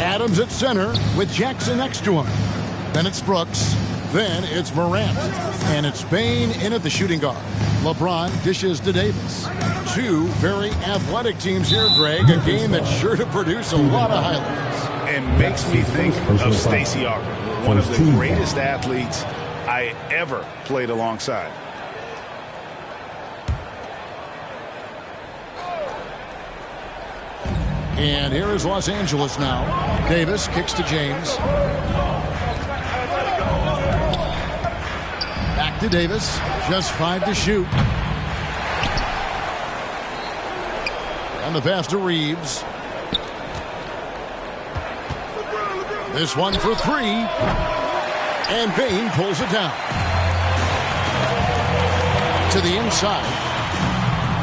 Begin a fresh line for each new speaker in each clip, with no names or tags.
Adams at center with Jackson next to him. Then it's Brooks. Then it's Morant. And it's Bane in at the shooting guard. LeBron dishes to Davis. Two very athletic teams here, Greg. A game that's sure to produce a lot of highlights.
And makes me think of Stacey Augmon, one of the greatest athletes I ever played alongside.
And here is Los Angeles now. Davis kicks to James. Back to Davis. Just 5 to shoot. And the pass to Reeves. This one for 3. And Bane pulls it down. To the inside.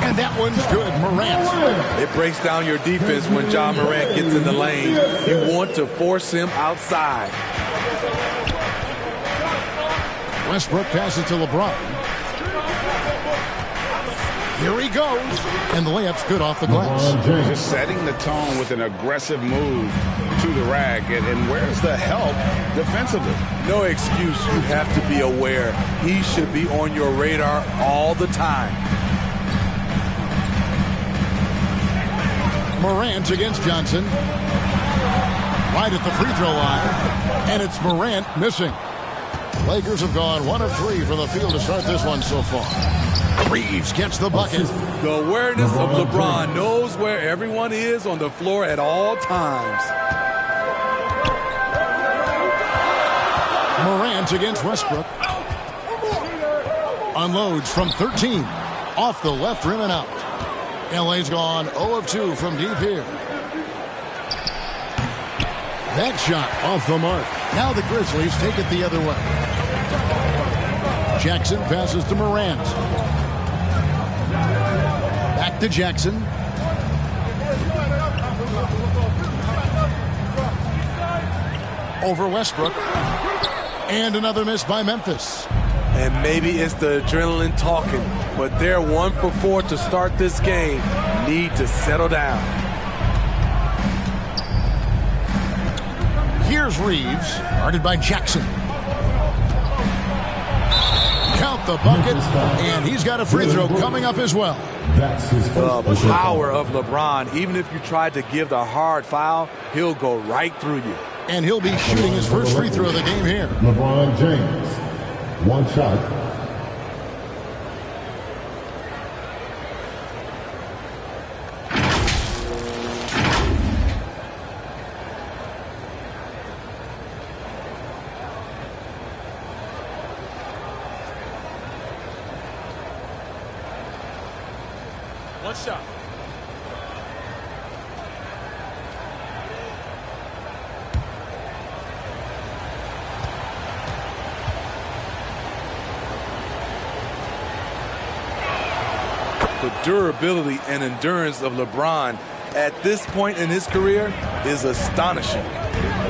And that one's good. Morant.
It breaks down your defense when Ja Morant gets in the lane. You want to force him outside.
Westbrook passes to LeBron. Here he goes. And the layup's good off the glass.
Just setting the tone with an aggressive move to the rack. And where's the help defensively?
No excuse. You have to be aware. He should be on your radar all the time.
Morant against Johnson. Right at the free throw line. And it's Morant missing. Lakers have gone 1 of 3 from the field to start this one so far. Reeves gets the bucket.
The awareness of LeBron knows where everyone is on the floor at all times.
Morant against Westbrook. Unloads from 13. Off the left rim and out. LA's gone 0 of 2 from deep here. That shot off the mark. Now the Grizzlies take it the other way. Jackson passes to Morant. Back to Jackson. Over Westbrook. And another miss by Memphis.
And maybe it's the adrenaline talking, but they're 1 for 4 to start this game. Need to settle down.
Here's Reeves, guarded by Jackson. Count the bucket, and he's got a free throw coming up as well.
The power of LeBron. Even if you tried to give the hard foul, he'll go right through you.
And he'll be shooting his first free throw of the game here.
LeBron James, 1 shot.
One shot. The durability and endurance of LeBron at this point in his career is astonishing.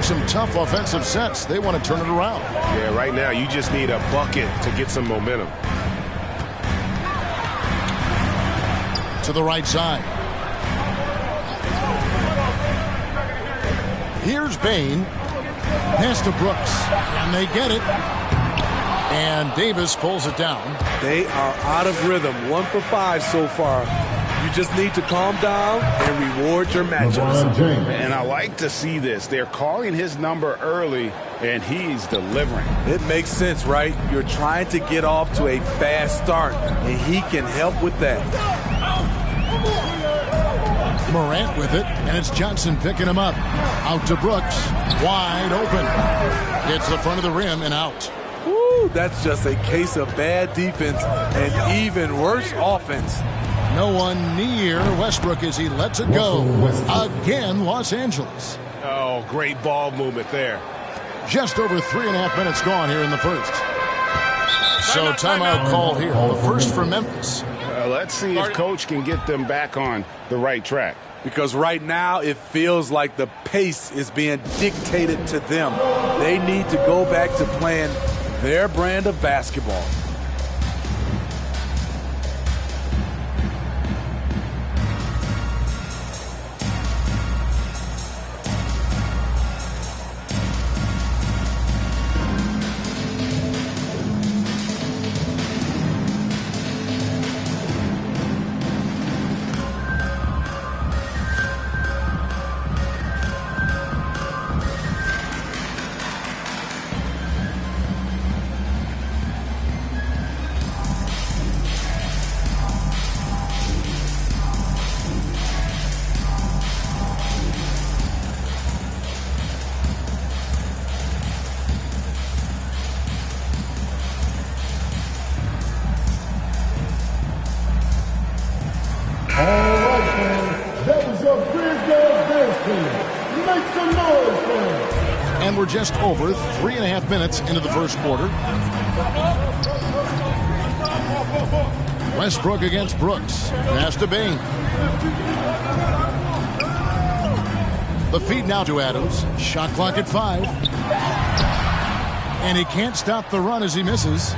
Some tough offensive sets. They want to turn it around.
Yeah, right now you just need a bucket to get some momentum.
To the right side. Here's Bane. Pass to Brooks. And they get it. And Davis pulls it down.
They are out of rhythm. 1 for 5 so far. You just need to calm down and reward your matchups.
And I like to see this. They're calling his number early, and he's delivering.
It makes sense, right? You're trying to get off to a fast start, and he can help with that.
Morant with it, and it's Johnson picking him up. Out to Brooks. Wide open. Hits the front of the rim and out.
Woo, that's just a case of bad defense and even worse offense.
No one near Westbrook as he lets it go. Again, Los Angeles.
Oh, great ball movement there.
Just over 3.5 minutes gone here in the first. So timeout call here. The first for Memphis.
Let's see if Coach can get them back on the right track.
Because right now it feels like the pace is being dictated to them. They need to go back to playing their brand of basketball.
Make some noise, fans.
And we're just over 3.5 minutes into the first quarter. Westbrook against Brooks. Pass to Bain. The feed now to Adams. Shot clock at 5. And he can't stop the run as he misses.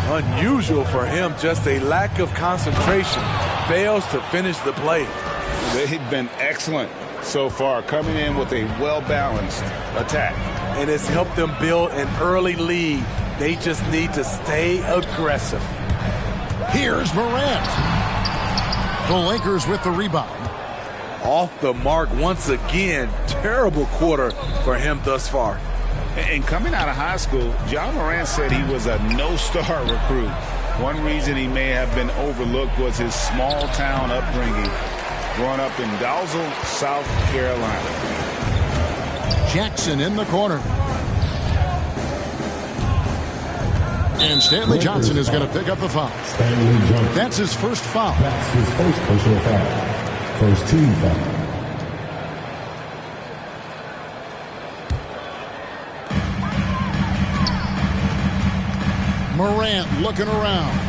Unusual for him, just a lack of concentration. Fails to finish the play.
They've been excellent so far, coming in with a well-balanced attack.
And it's helped them build an early lead. They just need to stay aggressive.
Here's Morant. The Lakers with the rebound.
Off the mark once again. Terrible quarter for him thus far.
And coming out of high school, Ja Morant said he was a no-star recruit. One reason he may have been overlooked was his small-town upbringing, growing up in Dalzell, South Carolina.
Jackson in the corner. And Stanley Johnson is going to pick up the foul.
Stanley Johnson.
That's his first foul.
That's his first personal foul. First team foul.
Morant looking around.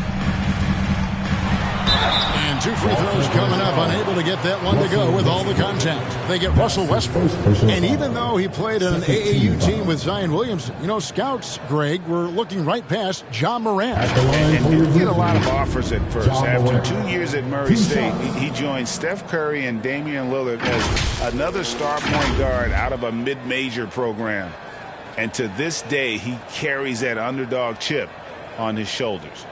And 2 free throws coming up, unable to get that one to go with all the contact. They get Russell Westbrook. And even though he played in an AAU team with Zion Williams, you know, scouts, Greg, were looking right past Ja Morant.
And didn't get a lot of offers at first. After 2 years at Murray State, he joined Steph Curry and Damian Lillard as another star point guard out of a mid-major program. And to this day, he carries that underdog chip on his shoulders.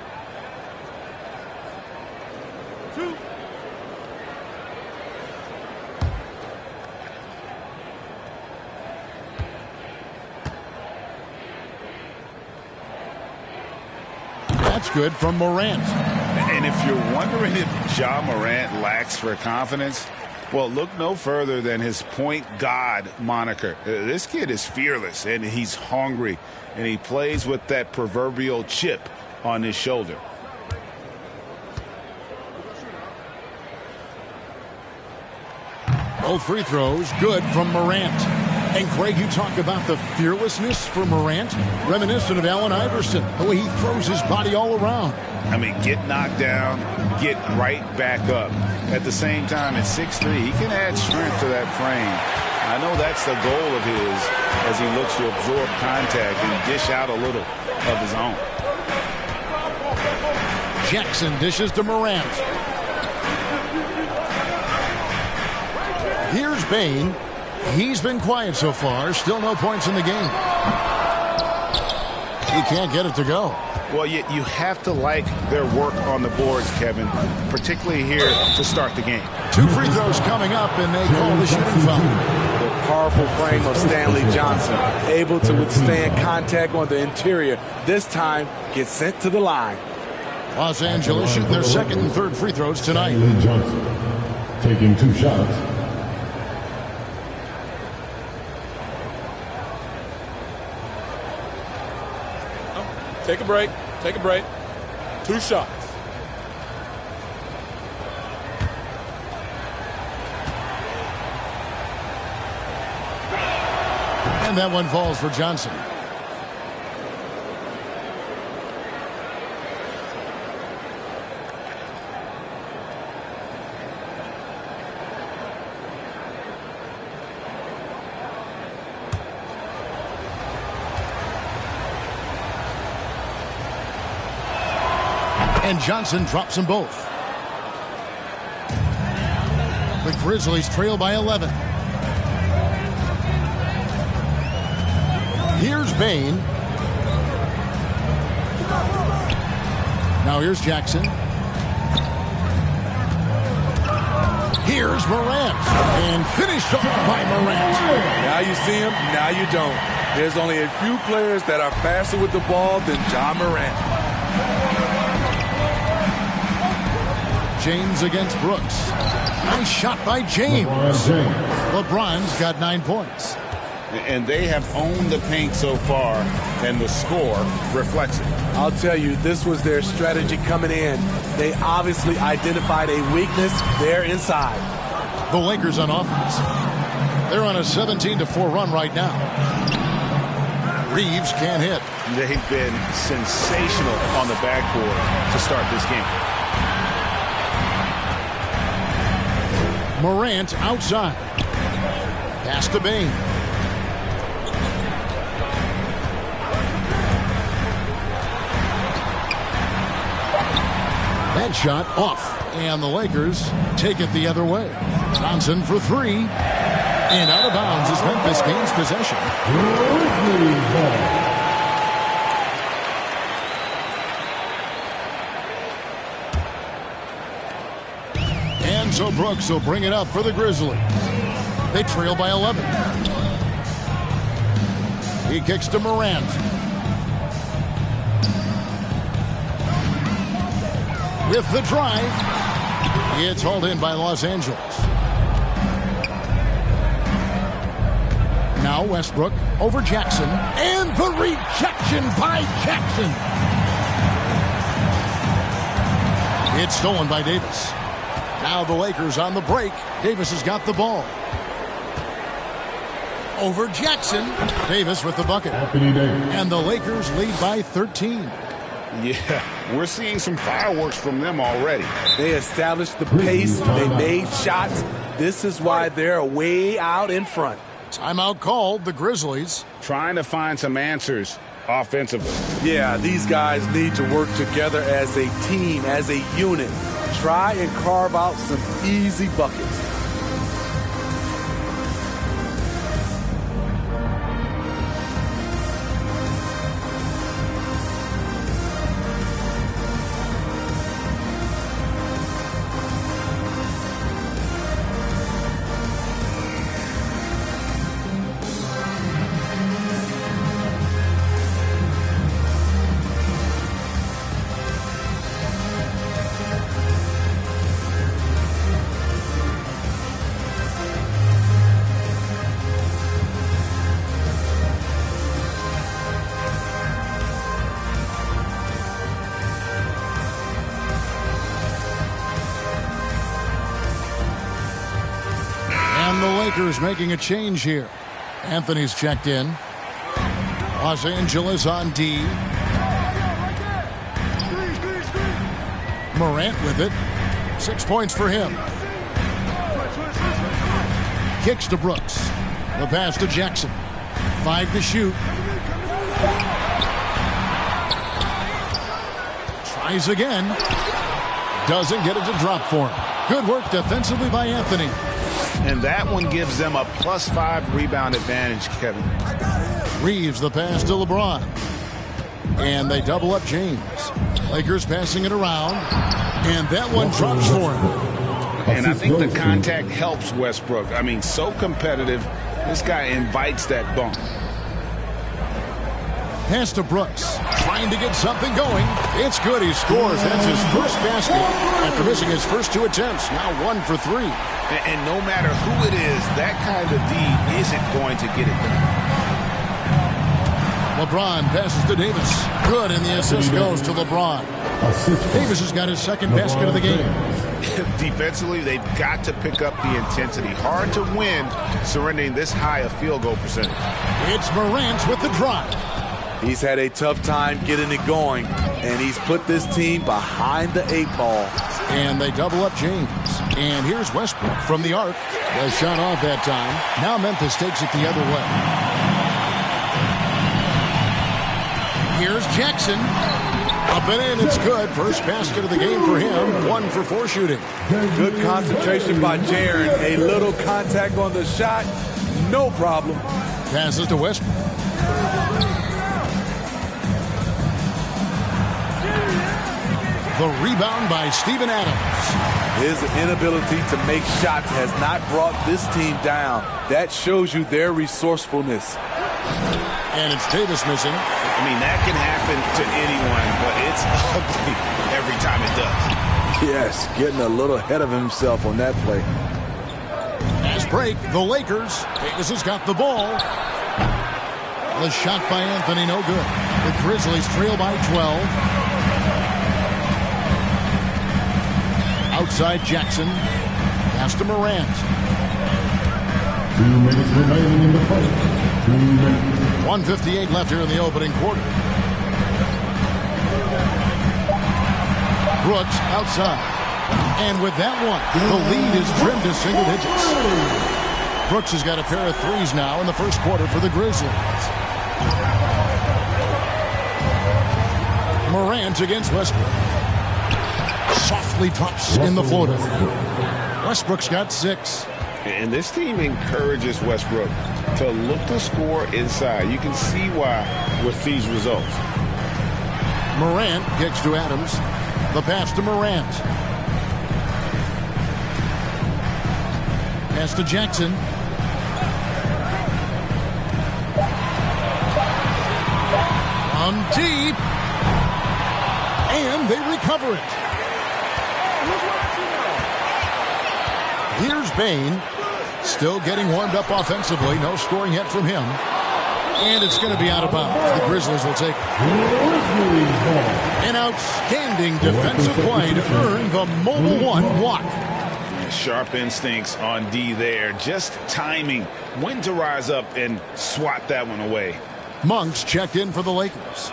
That's good from Morant.
And if you're wondering if Ja Morant lacks for confidence, well, look no further than his point god moniker. This kid is fearless, and he's hungry, and he plays with that proverbial chip on his shoulder.
Both free throws good from Morant. And Craig, you talk about the fearlessness for Morant, reminiscent of Allen Iverson, the way he throws his body all around.
I mean, get knocked down, get right back up. At the same time, at 6'3", he can add strength to that frame. I know that's the goal of his as he looks to absorb contact and dish out a little of his own.
Jackson dishes to Morant. Here's Bain. He's been quiet so far. Still no points in the game. He can't get it to go.
Well, you have to like their work on the boards, Kevin, particularly here to start the game.
2 free throws coming up, and they call the shooting foul.
The powerful frame of Stanley Johnson, able to withstand contact on the interior. This time, gets sent to the line.
Los Angeles shooting their second and third free throws tonight.
Stanley Johnson taking 2 shots.
Take a break. Take a break. 2 shots.
And that one falls for Johnson. And Johnson drops them both. The Grizzlies trail by 11. Here's Bain. Now here's Jackson. Here's Morant. And finished off by Morant.
Now you see him, now you don't. There's only a few players that are faster with the ball than Ja Morant.
James against Brooks. Nice shot by James. LeBron's got 9 points.
And they have owned the paint so far, and the score reflects it.
I'll tell you, this was their strategy coming in. They obviously identified a weakness there inside.
The Lakers on offense. They're on a 17-4 run right now. Reeves can't hit.
They've been sensational on the backboard to start this game.
Morant outside. Pass to Bain. That shot off. And the Lakers take it the other way. Johnson for three. And out of bounds as Memphis gains possession. And so Brooks will bring it up for the Grizzlies. They trail by 11. He kicks to Morant. With the drive. It's hauled in by Los Angeles. Now Westbrook over Jackson. And the rejection by Jackson. It's stolen by Davis. Now the Lakers on the break. Davis has got the ball. Over Jackson. Davis with the bucket. And the Lakers lead by 13.
Yeah, we're seeing some fireworks from them already.
They established the pace. They made shots. This is why they're way out in front.
Timeout called, the Grizzlies.
Trying to find some answers offensively.
Yeah, these guys need to work together as a team, as a unit. Try and carve out some easy buckets.
Lakers making a change here. Anthony's checked in. Los Angeles on D. Morant with it. 6 points for him. Kicks to Brooks. The pass to Jackson. 5 to shoot. Tries again. Doesn't get it to drop for him. Good work defensively by Anthony.
And that one gives them a +5 rebound advantage, Kevin.
Reeves the pass to LeBron. And they double up James. Lakers passing it around. And that one drops for him.
And I think the contact helps Westbrook. I mean, so competitive. This guy invites that bump.
Pass to Brooks. Trying to get something going. It's good. He scores. That's his first basket after missing his first 2 attempts. Now 1 for 3.
And no matter who it is, that kind of D isn't going to get it done.
LeBron passes to Davis. Good, and the assist goes to LeBron. Davis has got his second basket of the game.
Defensively, they've got to pick up the intensity. Hard to win surrendering this high a field goal percentage.
It's Morant with the drive.
He's had a tough time getting it going, and he's put this team behind the 8 ball.
And they double up James. And here's Westbrook from the arc. Was shot off that time. Now Memphis takes it the other way. Here's Jackson. Up and in, it's good. First basket of the game for him. 1 for 4 shooting.
Good concentration by Jaren. A little contact on the shot. No problem.
Passes to Westbrook. The rebound by Steven Adams.
His inability to make shots has not brought this team down. That shows you their resourcefulness.
And it's Davis missing.
I mean, that can happen to anyone, but it's ugly every time it does.
Yes, getting a little ahead of himself on that play.
Fast break, the Lakers. Davis has got the ball. The shot by Anthony, no good. The Grizzlies trail by 12. Outside Jackson. Pass to Morant.
2 minutes remaining in the first. 2 minutes.
1:58 left here in the opening quarter. Brooks outside. And with that one, the lead is trimmed to single digits. Brooks has got a pair of threes now in the first quarter for the Grizzlies. Morant against Westbrook. Softly drops in the floater. Westbrook's got 6.
And this team encourages Westbrook to look to score inside. You can see why with these results.
Morant kicks to Adams. The pass to Morant. Pass to Jackson. On deep. And they recover it. Here's Bane. Still getting warmed up offensively. No scoring yet from him. And it's going to be out of bounds. The Grizzlies will take it. An outstanding defensive play to earn the Mobile One block.
Sharp instincts on D there. Just timing when to rise up and swat that one away.
Monk's checked in for the Lakers.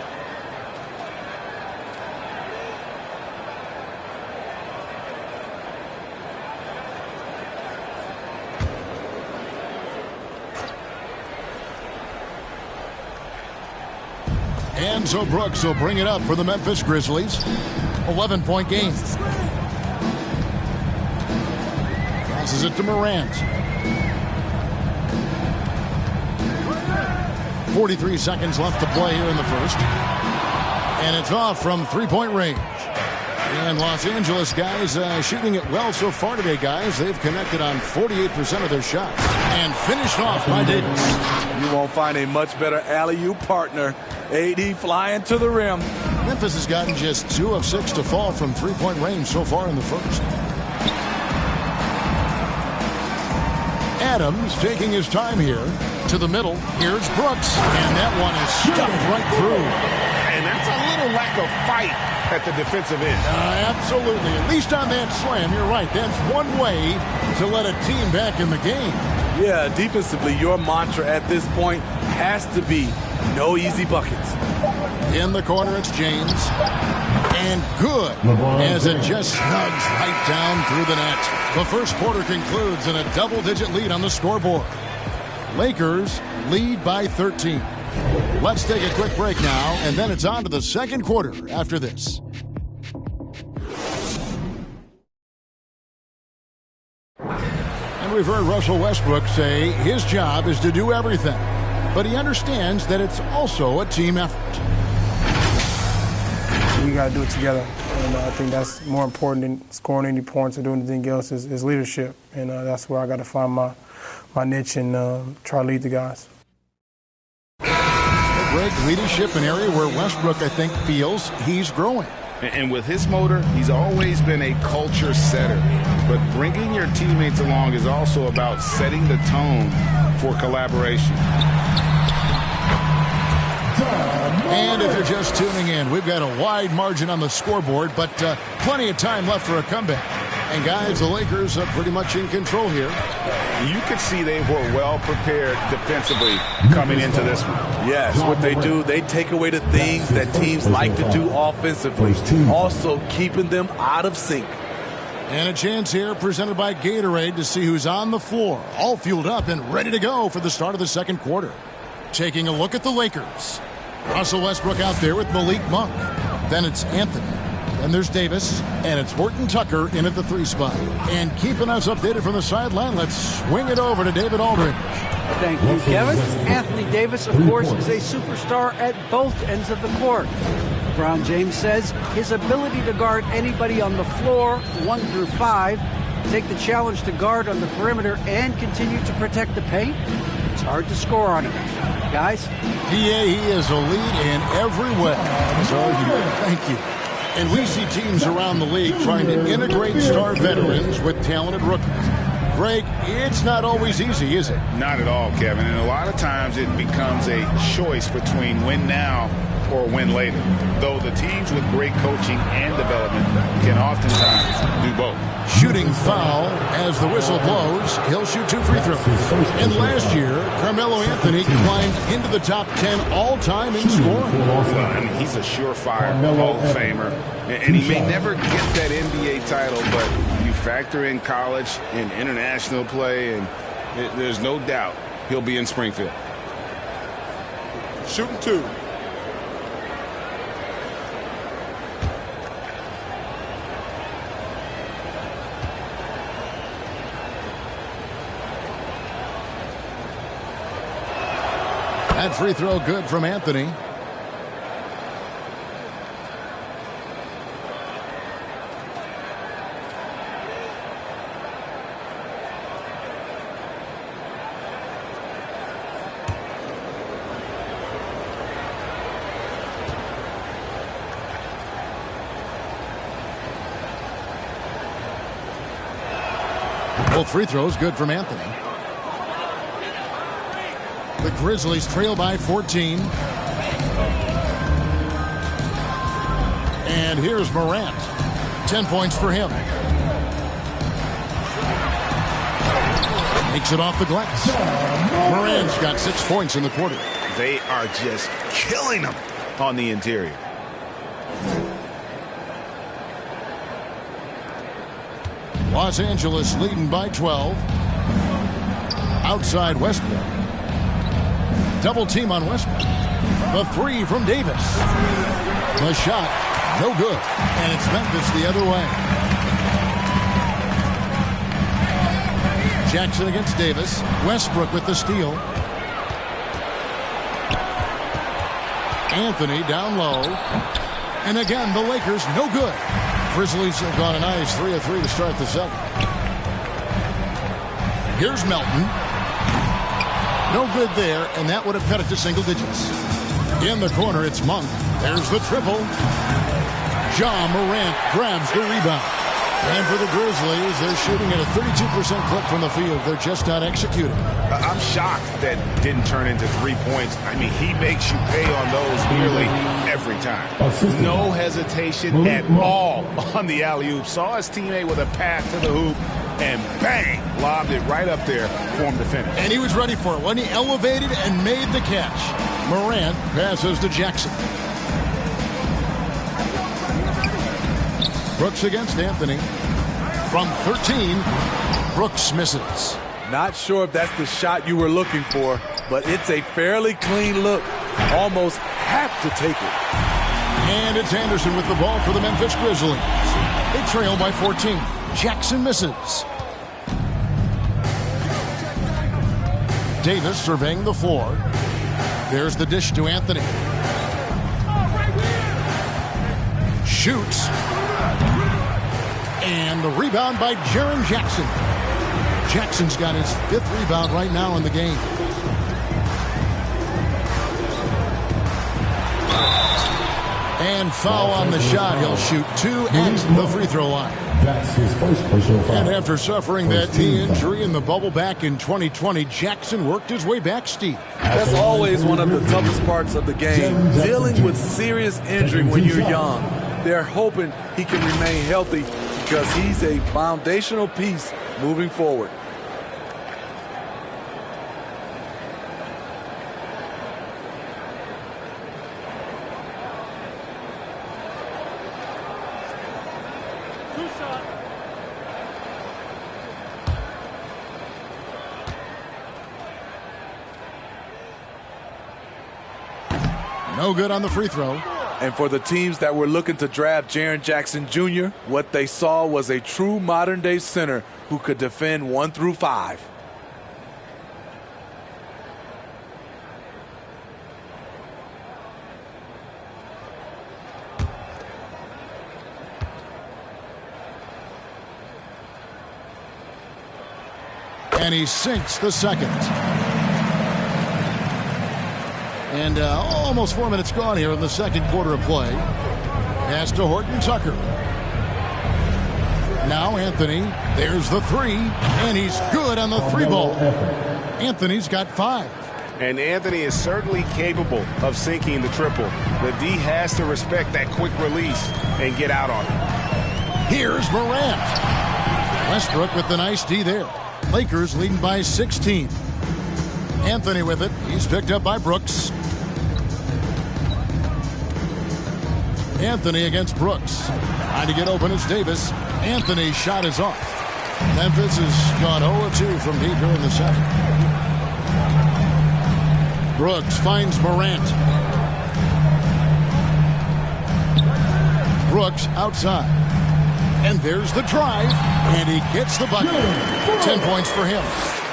And so Brooks will bring it up for the Memphis Grizzlies. 11-point game. Passes it to Morant. 43 seconds left to play here in the first. And it's off from three-point range. And Los Angeles guys shooting it well so far today, guys. They've connected on 48% of their shots. And finished off by Davis.
You won't find a much better alley-oop partner. AD flying to the rim.
Memphis has gotten just 2 of 6 to fall from three-point range so far in the first. Adams taking his time here. To the middle. Here's Brooks. And that one is stuffed right through.
And that's a little lack of fight at the defensive end.
Absolutely. At least on that slam, you're right. That's one way to let a team back in the game.
Yeah, defensively, your mantra at this point has to be no easy buckets.
In the corner, it's James. And good as it just snugs right down through the net. The first quarter concludes in a double-digit lead on the scoreboard. Lakers lead by 13. Let's take a quick break now, and then it's on to the second quarter after this. And we've heard Russell Westbrook say his job is to do everything, but he understands that it's also a team effort.
We got to do it together, and I think that's more important than scoring any points or doing anything else is leadership, and that's where I got to find my niche and try to lead the guys.
Great leadership, an area where Westbrook, I think, feels he's growing.
And with his motor, he's always been a culture setter. But bringing your teammates along is also about setting the tone for collaboration.
And if you're just tuning in, we've got a wide margin on the scoreboard, but plenty of time left for a comeback. And guys, the Lakers are pretty much in control here.
You could see they were well prepared defensively coming into this one.
Yes, what they do, they take away the things that teams like to do offensively, also keeping them out of sync.
And a chance here presented by Gatorade to see who's on the floor, all fueled up and ready to go for the start of the second quarter. Taking a look at the Lakers. Russell Westbrook out there with Malik Monk. Then it's Anthony. Then there's Davis, and it's Horton Tucker in at the 3 spot. And keeping us updated from the sideline, let's swing it over to David Aldridge.
Thank you, Kevin. Anthony Davis, of course, is a superstar at both ends of the court. LeBron James says his ability to guard anybody on the floor, 1 through 5, take the challenge to guard on the perimeter, and continue to protect the paint, it's hard to score on him. Guys?
He is a lead in every way. Thank you. And we see teams around the league trying to integrate star veterans with talented rookies. Greg, it's not always easy, is it?
Not at all, Kevin. And a lot of times it becomes a choice between win now or win later, though the teams with great coaching and development can oftentimes do both.
Shooting foul as the whistle blows. He'll shoot 2 free throws. And last year, Carmelo Anthony climbed into the top 10 all-time in scoring.
Well, I mean, he's a surefire Hall of Famer. And he may never get that NBA title, but you factor in college and international play, and there's no doubt he'll be in Springfield.
Shooting 2.
That free throw good from Anthony. Both free throws good from Anthony. The Grizzlies trail by 14. And here's Morant. 10 points for him. Makes it off the glass. Morant's got 6 points in the quarter.
They are just killing them on the interior.
Los Angeles leading by 12. Outside Westbrook. Double team on Westbrook. The 3 from Davis. The shot, no good. And it's Memphis the other way. Jackson against Davis. Westbrook with the steal. Anthony down low. And again, the Lakers no good. Grizzlies have gone a nice 3 of 3 to start the second. Here's Melton. No good there, and that would have cut it to single digits. In the corner, it's Monk. There's the triple. Ja Morant grabs the rebound. And for the Grizzlies, they're shooting at a 32% clip from the field. They're just not executing.
I'm shocked that didn't turn into 3 points. I mean, he makes you pay on those nearly every time. No hesitation at all on the alley-oop. Saw his teammate with a pass to the hoop, and bang, lobbed it right up there for him to finish.
And he was ready for it when he elevated and made the catch. Morant passes to Jackson. Brooks against Anthony. From 13, Brooks misses.
Not sure if that's the shot you were looking for, but it's a fairly clean look. Almost have to take it.
And it's Anderson with the ball for the Memphis Grizzlies. They trail by 14. Jackson misses. Davis surveying the floor. There's the dish to Anthony. Shoots. And the rebound by Jaren Jackson. Jackson's got his 5th rebound right now in the game. And foul on the shot. He'll shoot 2 at the free throw line.
That's his first personal foul.
And after suffering that knee injury in the bubble back in 2020, Jackson worked his way back steep.
That's always one of the toughest parts of the game, dealing with serious injury when you're young. They're hoping he can remain healthy because he's a foundational piece moving forward.
No good on the free throw.
And for the teams that were looking to draft Jaren Jackson Jr., what they saw was a true modern-day center who could defend 1 through 5.
And he sinks the second. And almost 4 minutes gone here in the second quarter of play. Pass to Horton Tucker. Now Anthony. There's the 3. And he's good on the 3 ball. Anthony's got 5.
And Anthony is certainly capable of sinking the triple. The D has to respect that quick release and get out on it.
Here's Morant. Westbrook with the nice D there. Lakers leading by 16. Anthony with it. He's picked up by Brooks. Anthony against Brooks. Trying to get open, it's Davis. Anthony's shot is off. Memphis has gone 0-2 from deep here in the second. Brooks finds Morant. Brooks outside. And there's the drive. And he gets the bucket. 10 points for him.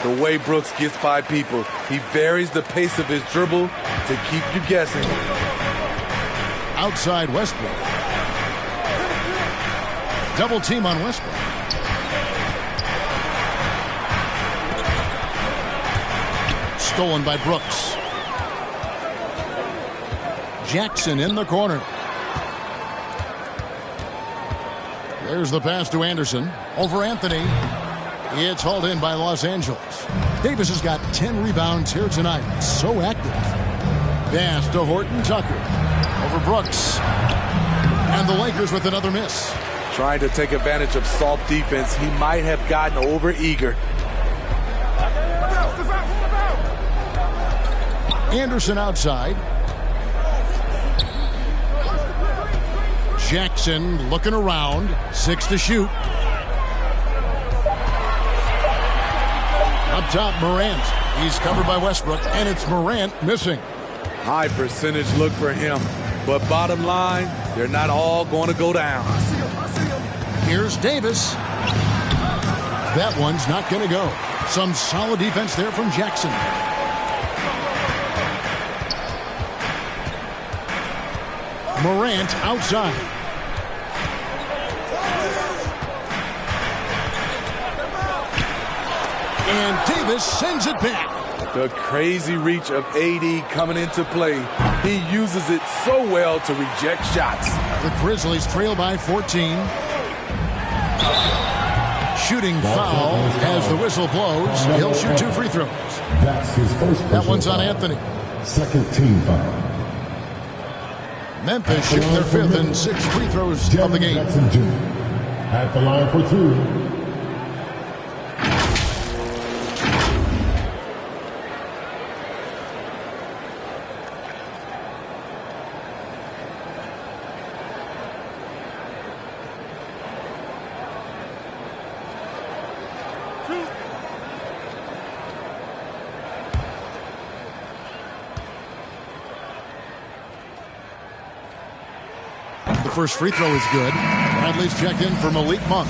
The way Brooks gets by people, he varies the pace of his dribble to keep you guessing.
Outside Westbrook. Double team on Westbrook. Stolen by Brooks. Jackson in the corner. There's the pass to Anderson. Over Anthony. It's hauled in by Los Angeles. Davis has got 10 rebounds here tonight. So active. Pass to Horton Tucker. Over Brooks. And the Lakers with another miss.
Trying to take advantage of soft defense. He might have gotten over-eager.
Anderson outside. Jackson looking around. 6 to shoot. Up top, Morant. He's covered by Westbrook, and it's Morant missing.
High percentage look for him. But bottom line, they're not all going to go down.
Here's Davis. That one's not going to go. Some solid defense there from Jackson. Morant outside. And Davis sends it back.
The crazy reach of AD coming into play. He uses it so well to reject shots.
The Grizzlies trail by 14. Shooting foul as the whistle blows. He'll shoot 2 free throws.
That's his first.
That one's on Anthony.
Second team foul.
Memphis shooting their 5th and 6th free throws of the game.
Jackson Jr. At the line for 2.
The first free throw is good. Bradley's checked in for Malik Monk.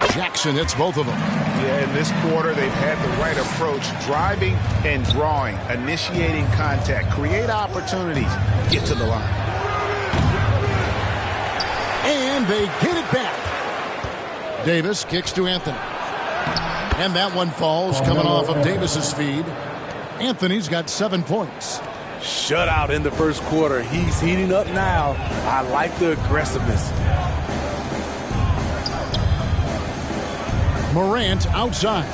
Jackson hits both of them.
Yeah, in this quarter, they've had the right approach, driving and drawing, initiating contact, create opportunities, get to the line.
And they get it back. Davis kicks to Anthony. And that one falls, coming off of Davis's feed. Anthony's got 7 points.
Shutout in the first quarter. He's heating up now. I like the aggressiveness.
Morant outside.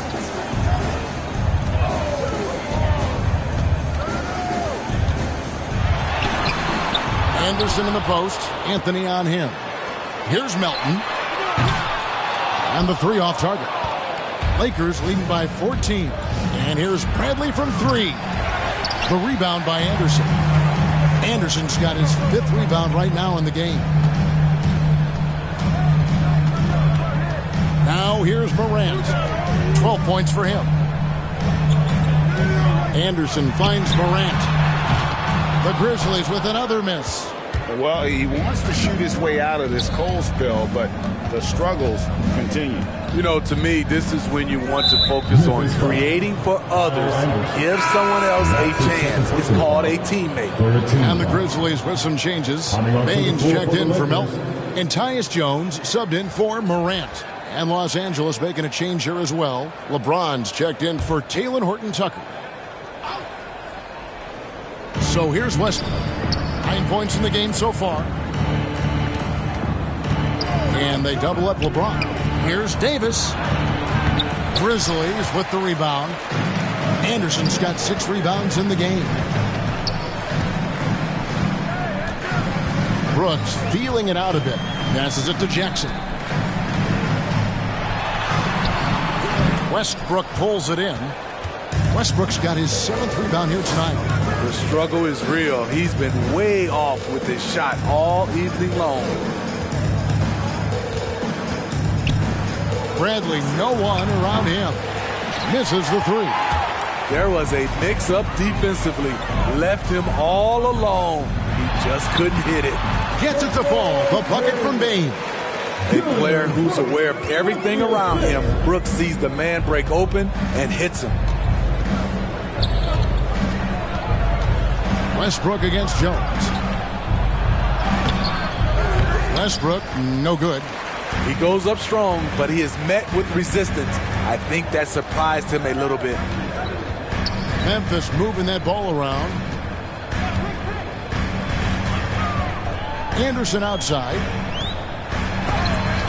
Anderson in the post. Anthony on him. Here's Melton. And the 3 off target. Lakers leading by 14. And here's Bradley from 3. The rebound by Anderson. Anderson's got his 5th rebound right now in the game. Now here's Morant. 12 points for him. Anderson finds Morant. The Grizzlies with another miss.
Well, he wants to shoot his way out of this cold spell, but the struggles continue.
You know, to me, this is when you want to focus on creating for others. Give someone else a chance. It's called a teammate.
And the Grizzlies with some changes. Baines checked in for Melton. And Tyus Jones subbed in for Morant. And Los Angeles making a change here as well. LeBron's checked in for Talen Horton-Tucker. So here's Westbrook. 9 points in the game so far. And they double up LeBron. Here's Davis. Grizzlies with the rebound. Anderson's got 6 rebounds in the game. Brooks feeling it out a bit. Passes it to Jackson. Westbrook pulls it in. Westbrook's got his 7th rebound here tonight.
The struggle is real. He's been way off with his shot all evening long.
Bradley, no one around him. Misses the 3.
There was a mix-up defensively. Left him all alone. He just couldn't hit it.
Gets it to fall. The bucket from Bane.
A player who's aware of everything around him. Brooks sees the man break open and hits him.
Westbrook against Jones. Westbrook, no good.
He goes up strong, but he is met with resistance. I think that surprised him a little bit.
Memphis moving that ball around. Anderson outside.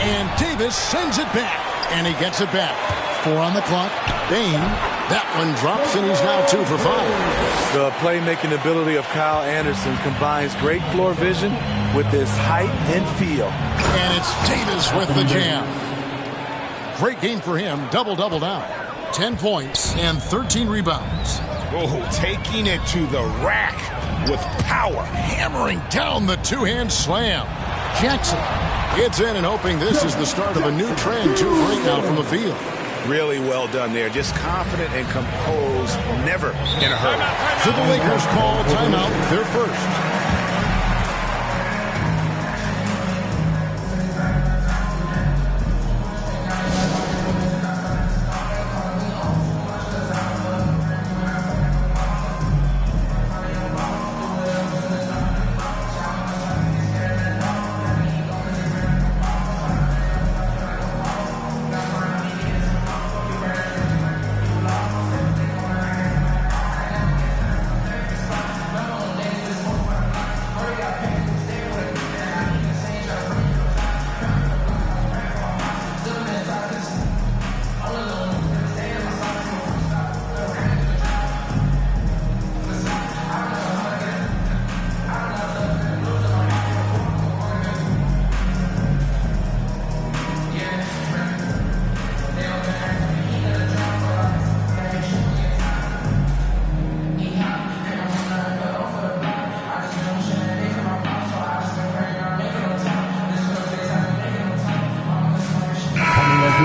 And Davis sends it back. And he gets it back. 4 on the clock. Bane. That one drops, and he's now 2 for 5.
The playmaking ability of Kyle Anderson combines great floor vision with his height and feel.
And it's Davis with the jam. Great game for him. Double-double now. 10 points and 13 rebounds.
Oh, taking it to the rack with power.
Hammering down the two-hand slam. Jackson gets in and hoping this is the start of a new trend. 2 for 8 now from the field.
Really well done there. Just confident and composed. Never in a hurry.
So the Lakers call timeout, their first.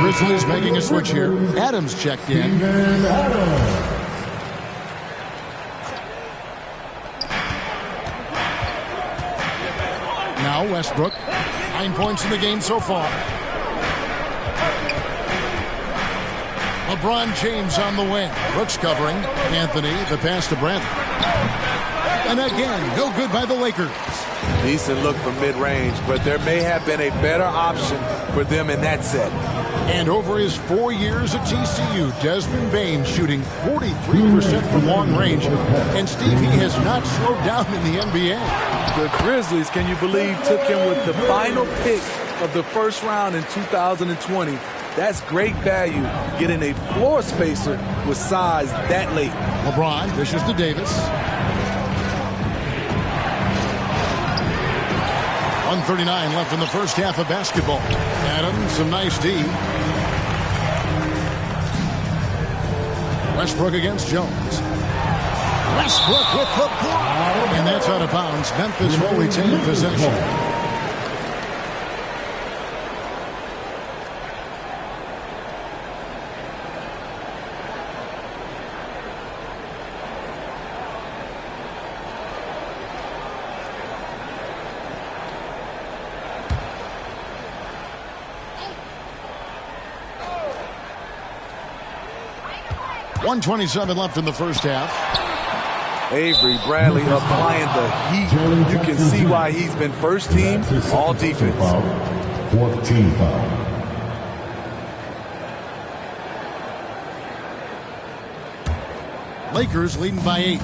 Grizzlies making a switch here. Adams checked in. Now Westbrook. 9 points in the game so far. LeBron James on the wing. Brooks covering. Anthony, the pass to Bradley. And again, no good by the Lakers.
Decent look from mid-range, but there may have been a better option for them in that set.
And over his 4 years at TCU, Desmond Bane shooting 43% from long range. And Steve, he has not slowed down in the NBA.
The Grizzlies, can you believe, took him with the final pick of the first round in 2020. That's great value, getting a floor spacer with size that late.
LeBron dishes to Davis. 1:39 left in the first half of basketball. Adams, a nice D. Westbrook against Jones. Westbrook with the block. And that's out of bounds. Memphis will retain possession. .127 left in the first half.
Avery Bradley applying the heat. You can see why he's been first team all defense.
14 foul.
Lakers leading by 8.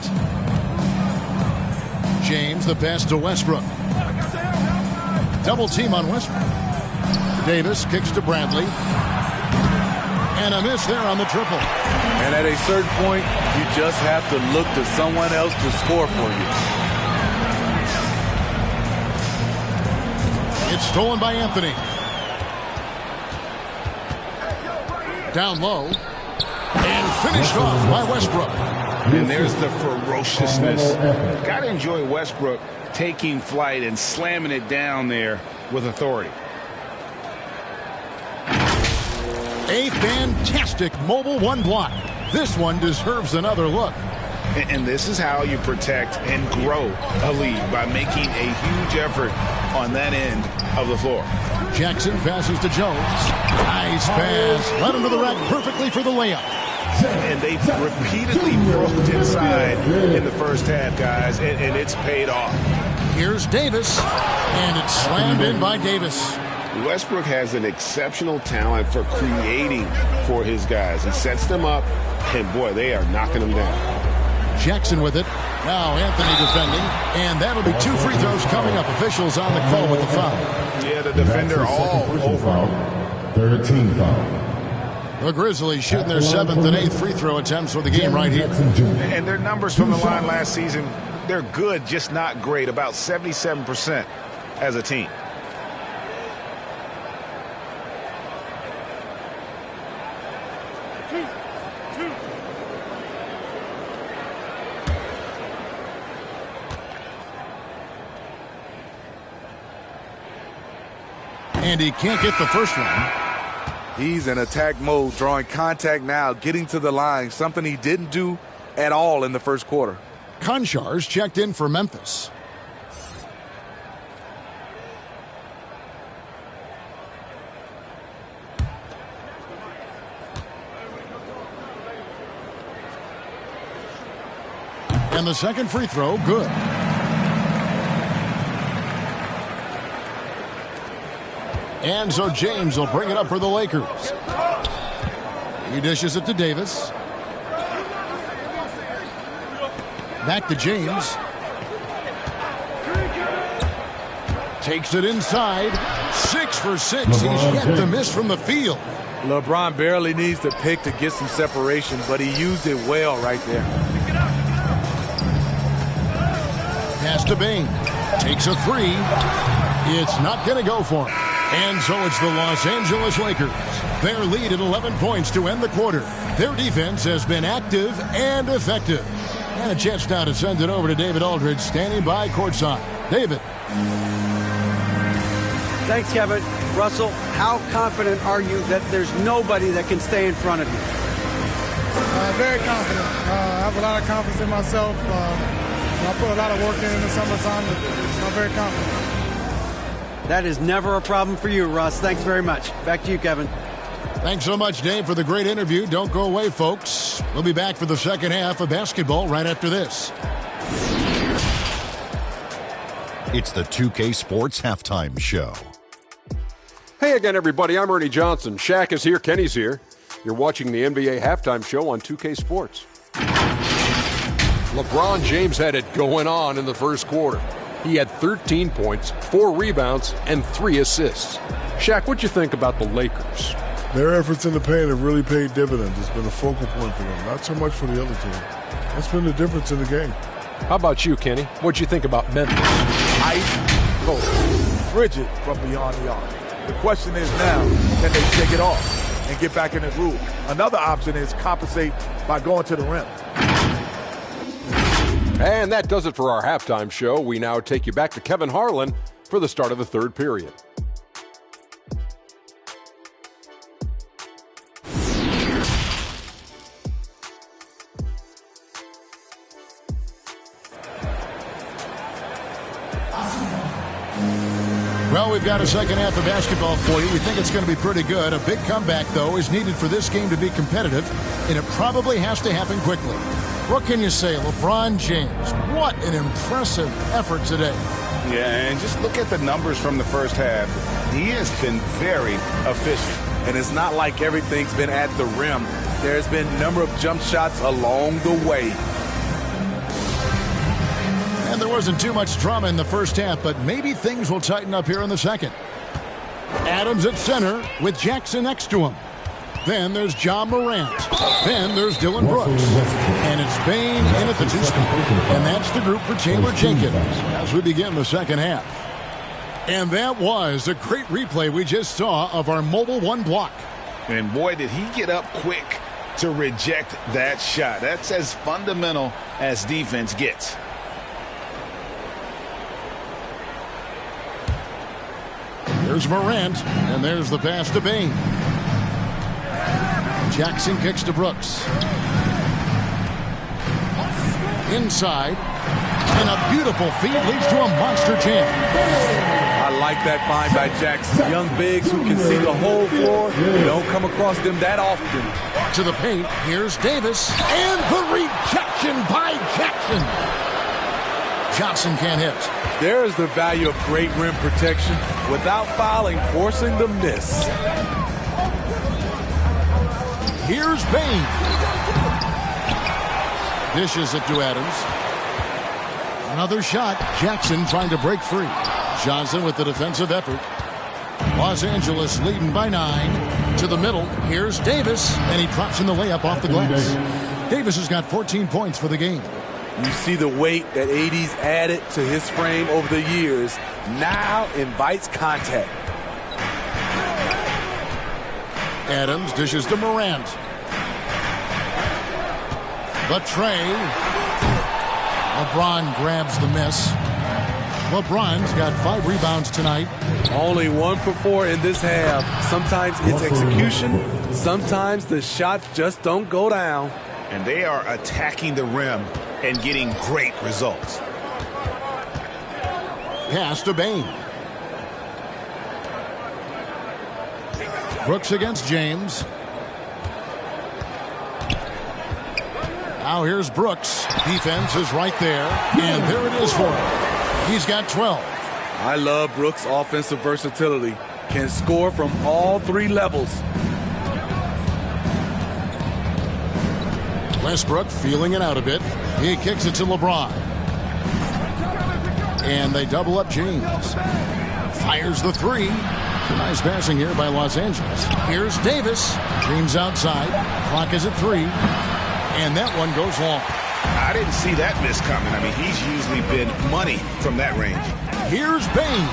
James, the pass to Westbrook. Double team on Westbrook. Davis kicks to Bradley. And a miss there on the triple.
And at a certain point, you just have to look to someone else to score for you.
It's stolen by Anthony. Down low. And finished off by Westbrook.
And there's the ferociousness. Got to enjoy Westbrook taking flight and slamming it down there with authority.
A fantastic mobile one block. This one deserves another look.
And this is how you protect and grow a lead, by making a huge effort on that end of the floor.
Jackson passes to Jones. Nice pass. Led him to the rack perfectly for the layup.
And they've repeatedly broke inside in the first half, guys, and it's paid off.
Here's Davis, and it's slammed in by Davis.
Westbrook has an exceptional talent for creating for his guys. He sets them up, and boy, they are knocking them down.
Jackson with it. Now Anthony defending, and that'll be 2 free throws coming up. Officials on the call with the foul.
Yeah, the defender all over.
13 foul.
The Grizzlies shooting their 7th and 8th free throw attempts for the game right here.
And their numbers from the line last season, they're good, just not great. About 77% as a team.
And he can't get the first one.
He's in attack mode, drawing contact now, getting to the line, something he didn't do at all in the first quarter.
Konchar's checked in for Memphis. And the second free throw, good. And so James will bring it up for the Lakers. He dishes it to Davis. Back to James. Takes it inside. 6 for 6. He's yet to miss from the field.
LeBron barely needs to pick to get some separation, but he used it well right there.
Pass to Bain. Takes a 3. It's not going to go for him. And so it's the Los Angeles Lakers. Their lead at 11 points to end the quarter. Their defense has been active and effective. And a chance now to send it over to David Aldridge, standing by courtside. David.
Thanks, Kevin. Russell, how confident are you that there's nobody that can stay in front of you?
Very confident. I have a lot of confidence in myself. I put a lot of work in the summertime. I'm very confident.
That is never a problem for you, Russ. Thanks very much. Back to you, Kevin.
Thanks so much, Dave, for the great interview. Don't go away, folks. We'll be back for the second half of basketball right after this.
It's the 2K Sports Halftime Show.
Hey again, everybody. I'm Ernie Johnson. Shaq is here. Kenny's here. You're watching the NBA Halftime Show on 2K Sports. LeBron James had it going on in the first quarter. He had 13 points, 4 rebounds, and 3 assists. Shaq, what'd you think about the Lakers?
Their efforts in the paint have really paid dividends. It's been a focal point for them, not so much for the other team. That's been the difference in the game.
How about you, Kenny? What'd you think about Memphis?
Ice cold, frigid from beyond the arc. The question is now, can they shake it off and get back in the groove? Another option is compensate by going to the rim.
And that does it for our halftime show. We now take you back to Kevin Harlan for the start of the third period.
Well, we've got a second half of basketball for you. We think it's going to be pretty good. A big comeback, though, is needed for this game to be competitive, and it probably has to happen quickly. What can you say? LeBron James, what an impressive effort today.
Yeah, and just look at the numbers from the first half. He has been very efficient.
And it's not like everything's been at the rim.
there's been a number of jump shots along the way.
And there wasn't too much drama in the first half, but maybe things will tighten up here in the second. Adams at center with Jackson next to him. Then there's John Morant. Then there's Dylan Brooks. And it's Bane in at the 2 spot. And that's the group for Taylor Jenkins as we begin the second half. And that was a great replay we just saw of our Mobile One block.
And boy, did he get up quick to reject that shot. That's as fundamental as defense gets.
There's Morant, and there's the pass to Bane. Jackson kicks to Brooks. Inside, and a beautiful feed leads to a monster jam.
I like that find by Jackson. Young bigs who can see the whole floor. You don't come across them that often.
To the paint, here's Davis, and the rejection by Jackson. Johnson can't hit.
There is the value of great rim protection without fouling, forcing the miss.
Here's Bane. Dishes it to Adams. Another shot. Jackson trying to break free. Johnson with the defensive effort. Los Angeles leading by 9. To the middle. Here's Davis, and he drops in the layup off the glass. Davis has got 14 points for the game.
You see the weight that AD's added to his frame over the years. Now invites contact.
Adams dishes to Morant. The tray. LeBron grabs the miss. LeBron's got 5 rebounds tonight.
Only 1 for 4 in this half. Sometimes it's execution. Sometimes the shots just don't go down.
And they are attacking the rim and getting great results.
Pass to Bane. Brooks against James. Now here's Brooks. Defense is right there. And there it is for him. He's got 12.
I love Brooks' offensive versatility. Can score from all 3 levels.
Westbrook feeling it out a bit. He kicks it to LeBron. And they double up James. Fires the 3. Nice passing here by Los Angeles. Here's Davis. Dreams outside. Clock is at 3. And that one goes long.
I didn't see that miss coming. I mean, he's usually been money from that range.
Here's Bane.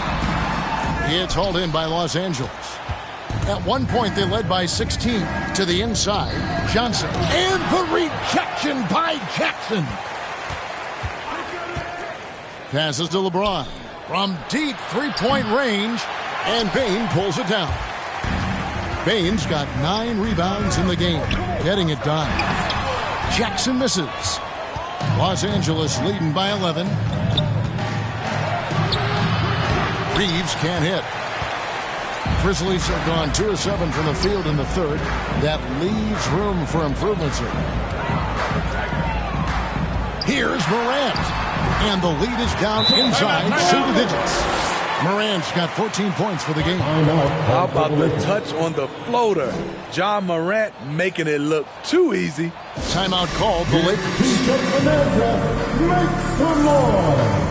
It's hauled in by Los Angeles. At one point, they led by 16 to the inside. Johnson. And the rejection by Jackson. Passes to LeBron. From deep three-point range. And Bane pulls it down. Bane's got 9 rebounds in the game. Getting it done. Jackson misses. Los Angeles leading by 11. Reeves can't hit. Grizzlies have gone 2 of 7 from the field in the third. That leaves room for improvements here. Here's Morant. And the lead is down inside single digits. Morant's got 14 points for the game.
How about the touch on the floater? John Morant making it look too easy.
Timeout called the Lakers.
Make some noise.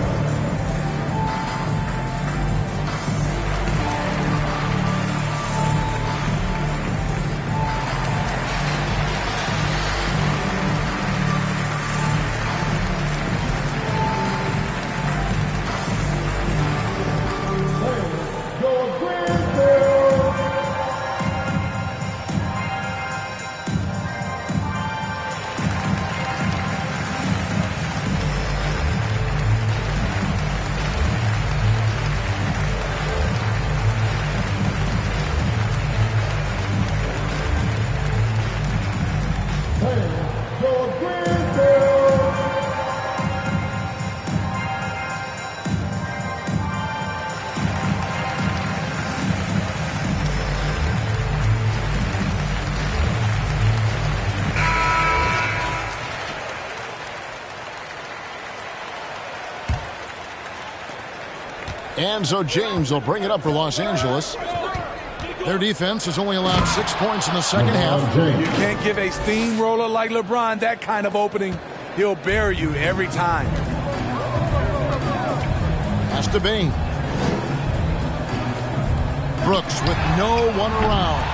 And so James will bring it up for Los Angeles. Their defense has only allowed 6 points in the second half.
You can't give a steamroller like LeBron that kind of opening. He'll bury you every time.
Pass to Bain. Brooks with no one around.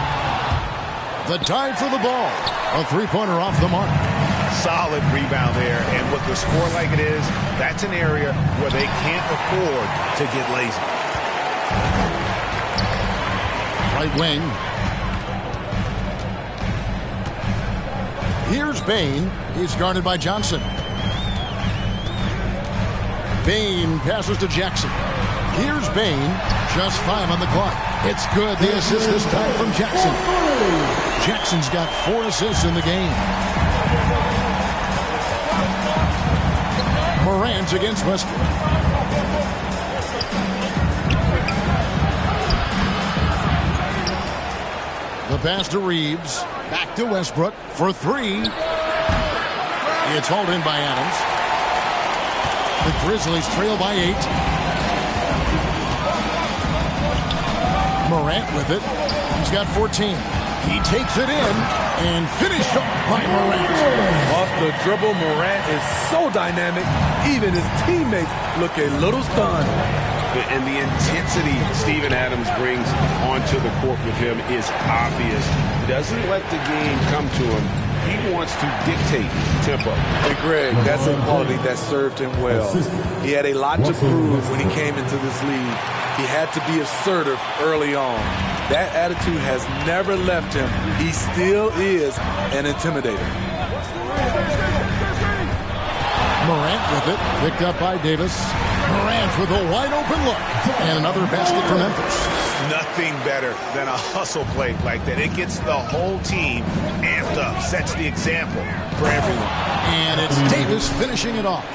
The dive for the ball. A three-pointer off the mark.
Solid rebound there. And with the score like it is, that's an area where they can't afford to get lazy.
Right wing. Here's Bain. He's guarded by Johnson. Bain passes to Jackson. Here's Bain. Just 5 on the clock. It's good. The assist this time from Jackson. Jackson's got 4 assists in the game. Morant against Westbrook. The pass to Reeves. Back to Westbrook for 3. It's hauled in by Adams. The Grizzlies trail by 8. Morant with it. He's got 14. He takes it in and finished off by Morant.
Off the dribble, Morant is so dynamic, even his teammates look a little stunned.
And the intensity Steven Adams brings onto the court with him is obvious. He doesn't let the game come to him. He wants to dictate tempo.
Hey, Greg, that's a quality that served him well. He had a lot to prove when he came into this league. He had to be assertive early on. That attitude has never left him. He still is an intimidator.
Morant with it, picked up by Davis. Morant with a wide open look. And another basket for Memphis.
Nothing better than a hustle play like that. It gets the whole team amped up, sets the example for everyone.
And it's Davis finishing it off.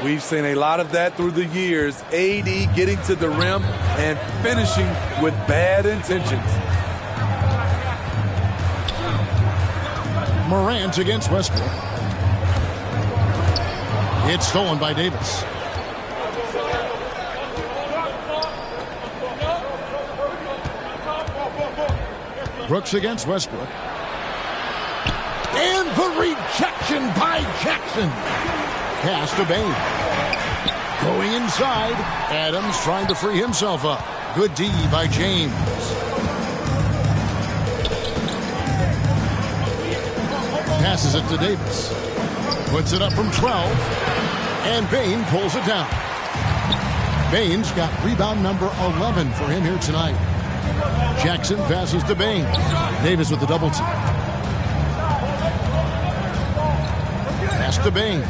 We've seen a lot of that through the years. AD getting to the rim and finishing with bad intentions.
Morant against Westbrook. It's stolen by Davis. Brooks against Westbrook. And the rejection by Jackson. Pass to Bain. Going inside. Adams trying to free himself up. Good D by James. Passes it to Davis. Puts it up from 12. And Bain pulls it down. Bain's got rebound number 11 for him here tonight. Jackson passes to Bain. Davis with the double team. Pass to Bain.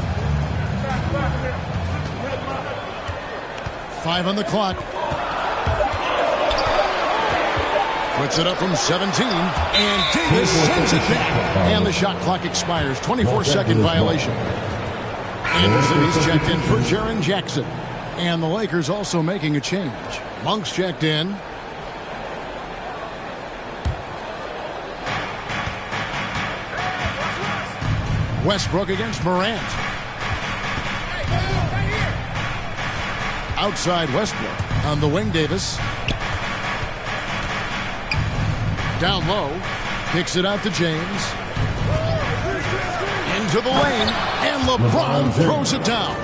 5 on the clock. Puts it up from 17. And Davis sends it back. And the shot clock expires. 24-second violation. Anderson is checked in for Jaren Jackson. And the Lakers also making a change. Monk's checked in. Westbrook against Morant. Outside Westbrook. On the wing, Davis. Down low. Kicks it out to James. Into the lane. And LeBron throws it down.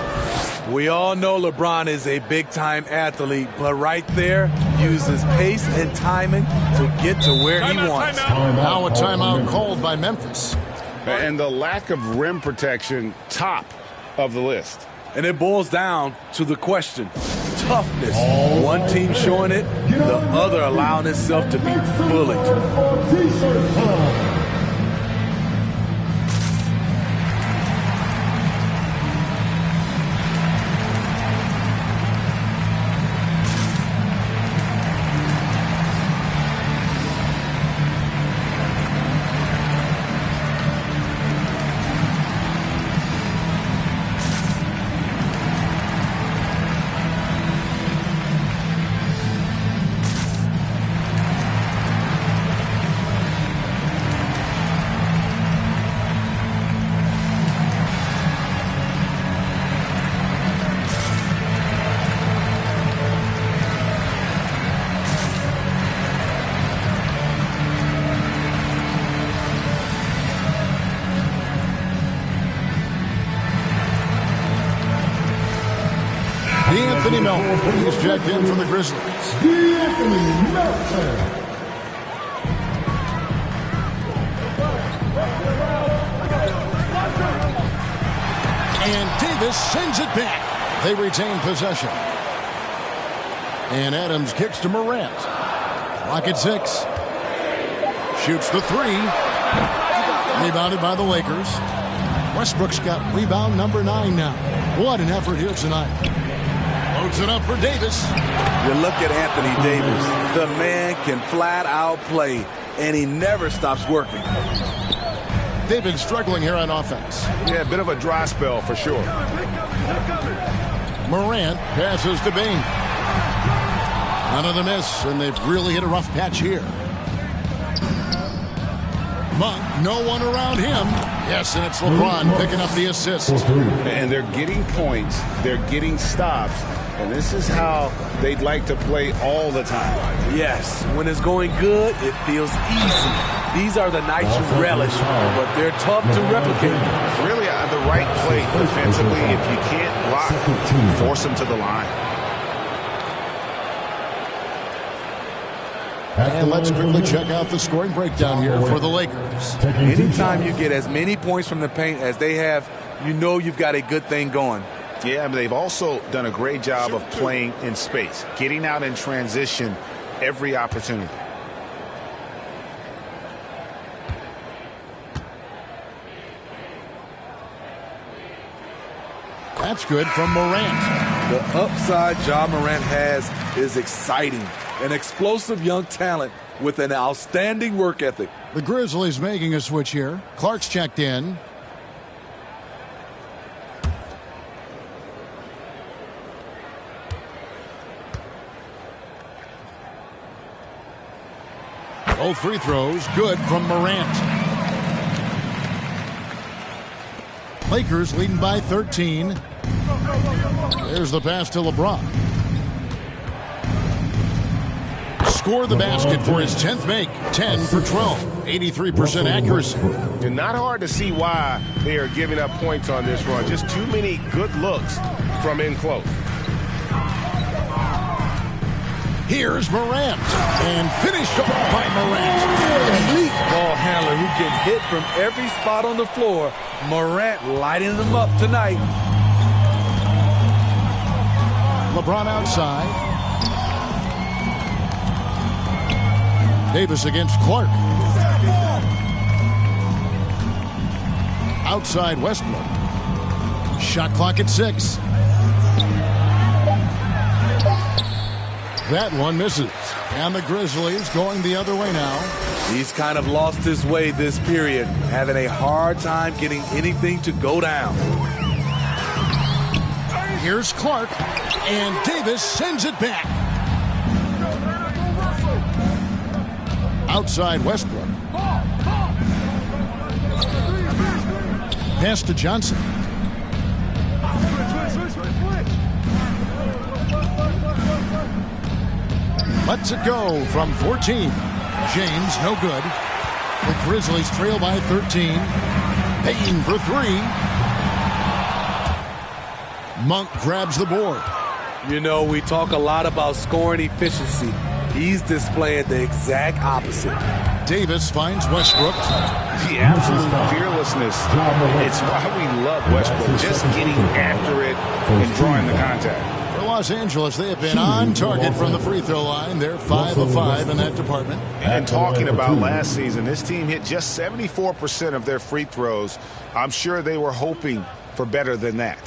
We all know LeBron is a big-time athlete, but right there, uses pace and timing to get to where he wants.
Now a timeout called by Memphis.
And the lack of rim protection, top of the list.
And it boils down to the question, toughness. One team showing it, the other allowing itself to be bullied.
Anthony Melton. He's checked in for the Grizzlies.
Anthony Melton.
And Davis sends it back. They retain possession. And Adams kicks to Morant. Clock at 6. Shoots the 3. Rebounded by the Lakers. Westbrook's got rebound number 9 now. What an effort here tonight. Loads it up for Davis.
You look at Anthony Davis. The man can flat out play, and he never stops working.
They've been struggling here on offense.
Yeah, a bit of a dry spell for sure.
Morant passes to Bain. Another miss, and they've really hit a rough patch here. Monk, no one around him. Yes, and it's LeBron picking up the assist.
And they're getting points. They're getting stops. And this is how they'd like to play all the time.
Yes, when it's going good, it feels easy. These are the nights you relish, but they're tough to replicate.
Really, the right play defensively. If you can't block, force them to the line.
And let's quickly check out the scoring breakdown here for the Lakers.
Anytime you get as many points from the paint as they have, you know you've got a good thing going.
Yeah, but they've also done a great job of playing in space, getting out in transition every opportunity.
That's good from Morant.
The upside Ja Morant has is exciting. An explosive young talent with an outstanding work ethic.
The Grizzlies making a switch here. Clark's checked in. Both free throws good from Morant. Lakers leading by 13. There's the pass to LeBron. Score the basket for his 10th make. 10 for 12. 83% accuracy.
And not hard to see why they are giving up points on this run. Just too many good looks from in close.
Here's Morant. And finished off by Morant.
Elite ball handler who can hit from every spot on the floor. Morant lighting them up tonight.
LeBron outside. Davis against Clark. Outside Westbrook. Shot clock at 6. That one misses. And the Grizzlies going the other way now.
He's kind of lost his way this period, having a hard time getting anything to go down.
Here's Clark. And Davis sends it back. Outside Westbrook. Pass to Johnson. Lets it go from 14. James, no good. The Grizzlies trail by 13. Payne for 3. Monk grabs the board.
You know, we talk a lot about scoring efficiency. He's displaying the exact opposite.
Davis finds Westbrook.
The absolute fearlessness. It's why we love Westbrook. Just getting after it and drawing the contact.
For Los Angeles, they have been on target from the free throw line. They're 5 of 5 in that department.
And talking about last season, this team hit just 74% of their free throws. I'm sure they were hoping for better than that.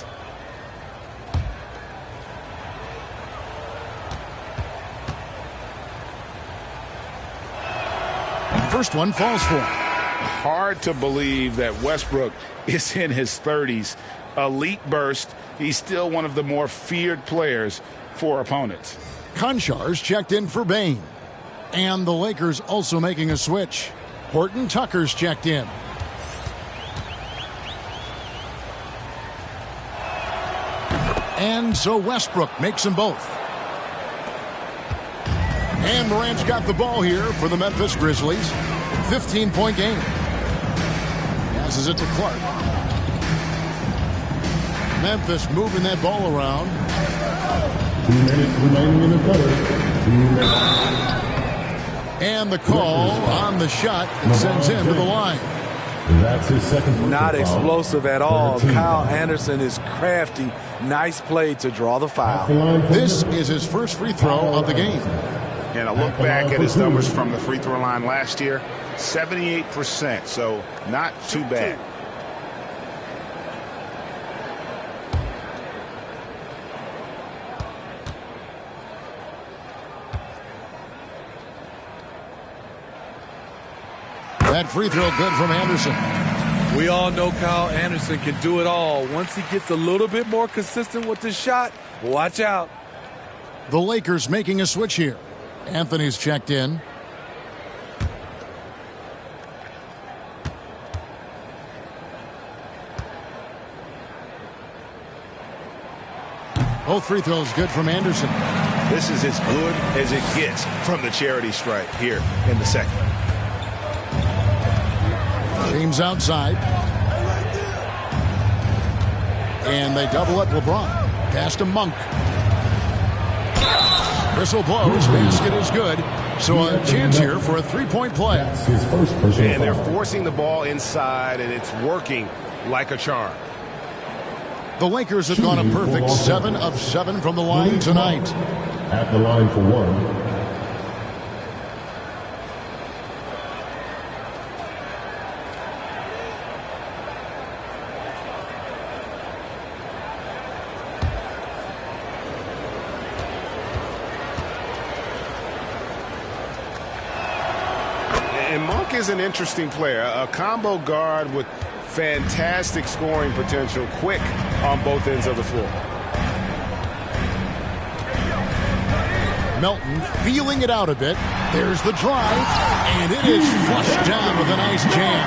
First one falls for him.
Hard to believe that Westbrook is in his 30s. Elite burst. He's still one of the more feared players for opponents.
Konchar's checked in for Bain. And the Lakers also making a switch. Horton Tucker's checked in. And so Westbrook makes them both. And Morant's got the ball here for the Memphis Grizzlies. 15-point game. Passes it to Clark. Memphis moving that ball around.
2 minutes remaining in the third. 2 minutes.
And the call on the shot sends him to the line.
That's his second.
Not explosive at all.
13.
Kyle Anderson is crafty. Nice play to draw the foul.
This is his first free throw of the game.
And I look back at his numbers from the free throw line last year, 78%, so not too bad.
That free throw good from Anderson.
We all know Kyle Anderson can do it all. Once he gets a little bit more consistent with the shot, watch out.
The Lakers making a switch here. Anthony's checked in. Both free throws good from Anderson.
This is as good as it gets from the charity stripe here in the second.
James outside. And they double up LeBron. Pass to Monk. Whistle blows. Basket is good. So a chance here for a three-point play.
His first personal
And they're
foul.
forcing the ball inside, and it's working like a charm.
The Lakers have gone a perfect 7 of 7 from the line tonight.
At the line for one.
And Monk is an interesting player, a combo guard with fantastic scoring potential, quick on both ends of the floor.
Melton feeling it out a bit. There's the drive, and it is flushed down with a nice jam.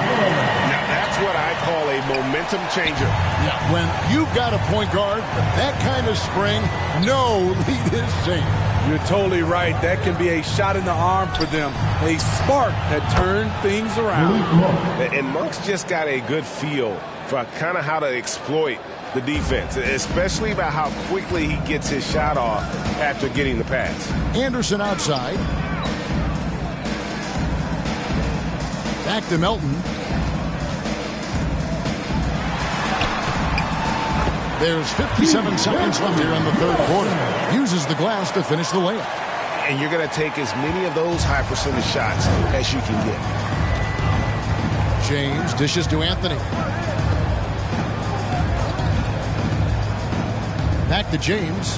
Now that's what I call a momentum changer.
Yeah, when you've got a point guard with that kind of spring, no lead is safe.
You're totally right. That can be a shot in the arm for them. A spark that turned things around.
And Monk's just got a good feel for kind of how to exploit the defense, especially about how quickly he gets his shot off after getting the pass.
Anderson outside. Back to Melton. There's 57 seconds left here in the third quarter. Uses the glass to finish the layup.
And you're going to take as many of those high percentage shots as you can get.
James dishes to Anthony. Back to James.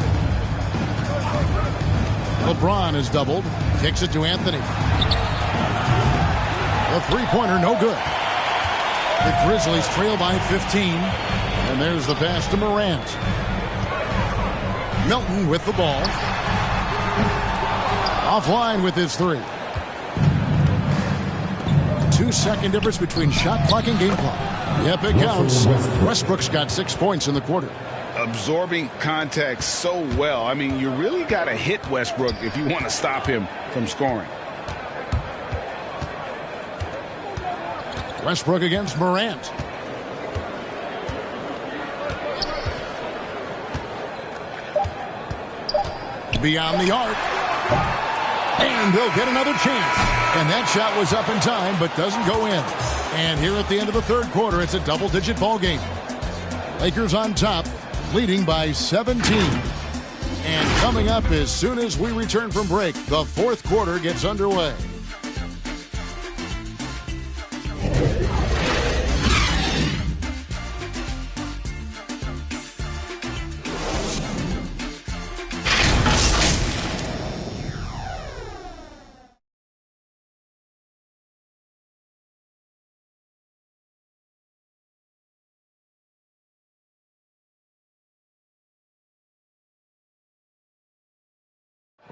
LeBron is doubled. Kicks it to Anthony. The three-pointer, no good. The Grizzlies trail by 15. And there's the pass to Morant. Melton with the ball. Offline with his three. 2-second difference between shot clock and game clock. Yep, it counts. Westbrook's got 6 points in the quarter.
Absorbing contact so well. I mean, you really got to hit Westbrook if you want to stop him from scoring.
Westbrook against Morant. Beyond the arc. And they'll get another chance. And that shot was up in time, but doesn't go in. And here at the end of the third quarter, it's a double-digit ball game. Lakers on top, leading by 17. And coming up as soon as we return from break, the fourth quarter gets underway.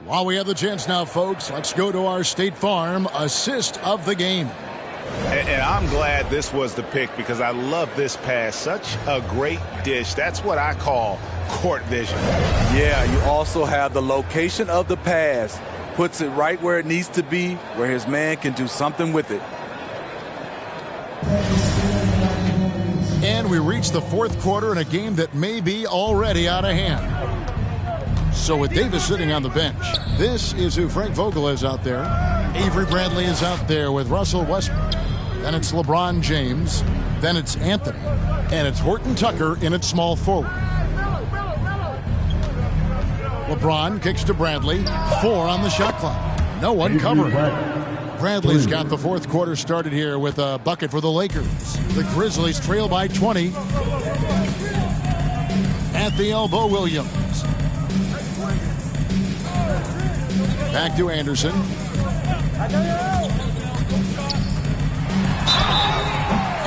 While we have the chance now, folks, let's go to our State Farm assist of the game.
And I'm glad this was the pick because I love this pass. Such a great dish. That's what I call court vision.
Yeah, you also have the location of the pass. Puts it right where it needs to be, where his man can do something with it.
And we reach the fourth quarter in a game that may be already out of hand. So with Davis sitting on the bench, this is who Frank Vogel is out there. Avery Bradley is out there with Russell Westbrook. Then it's LeBron James. Then it's Anthony. And it's Horton Tucker in at small forward. LeBron kicks to Bradley. 4 on the shot clock. No one covering. Bradley's got the fourth quarter started here with a bucket for the Lakers. The Grizzlies trail by 20. At the elbow, Williams. Back to Anderson.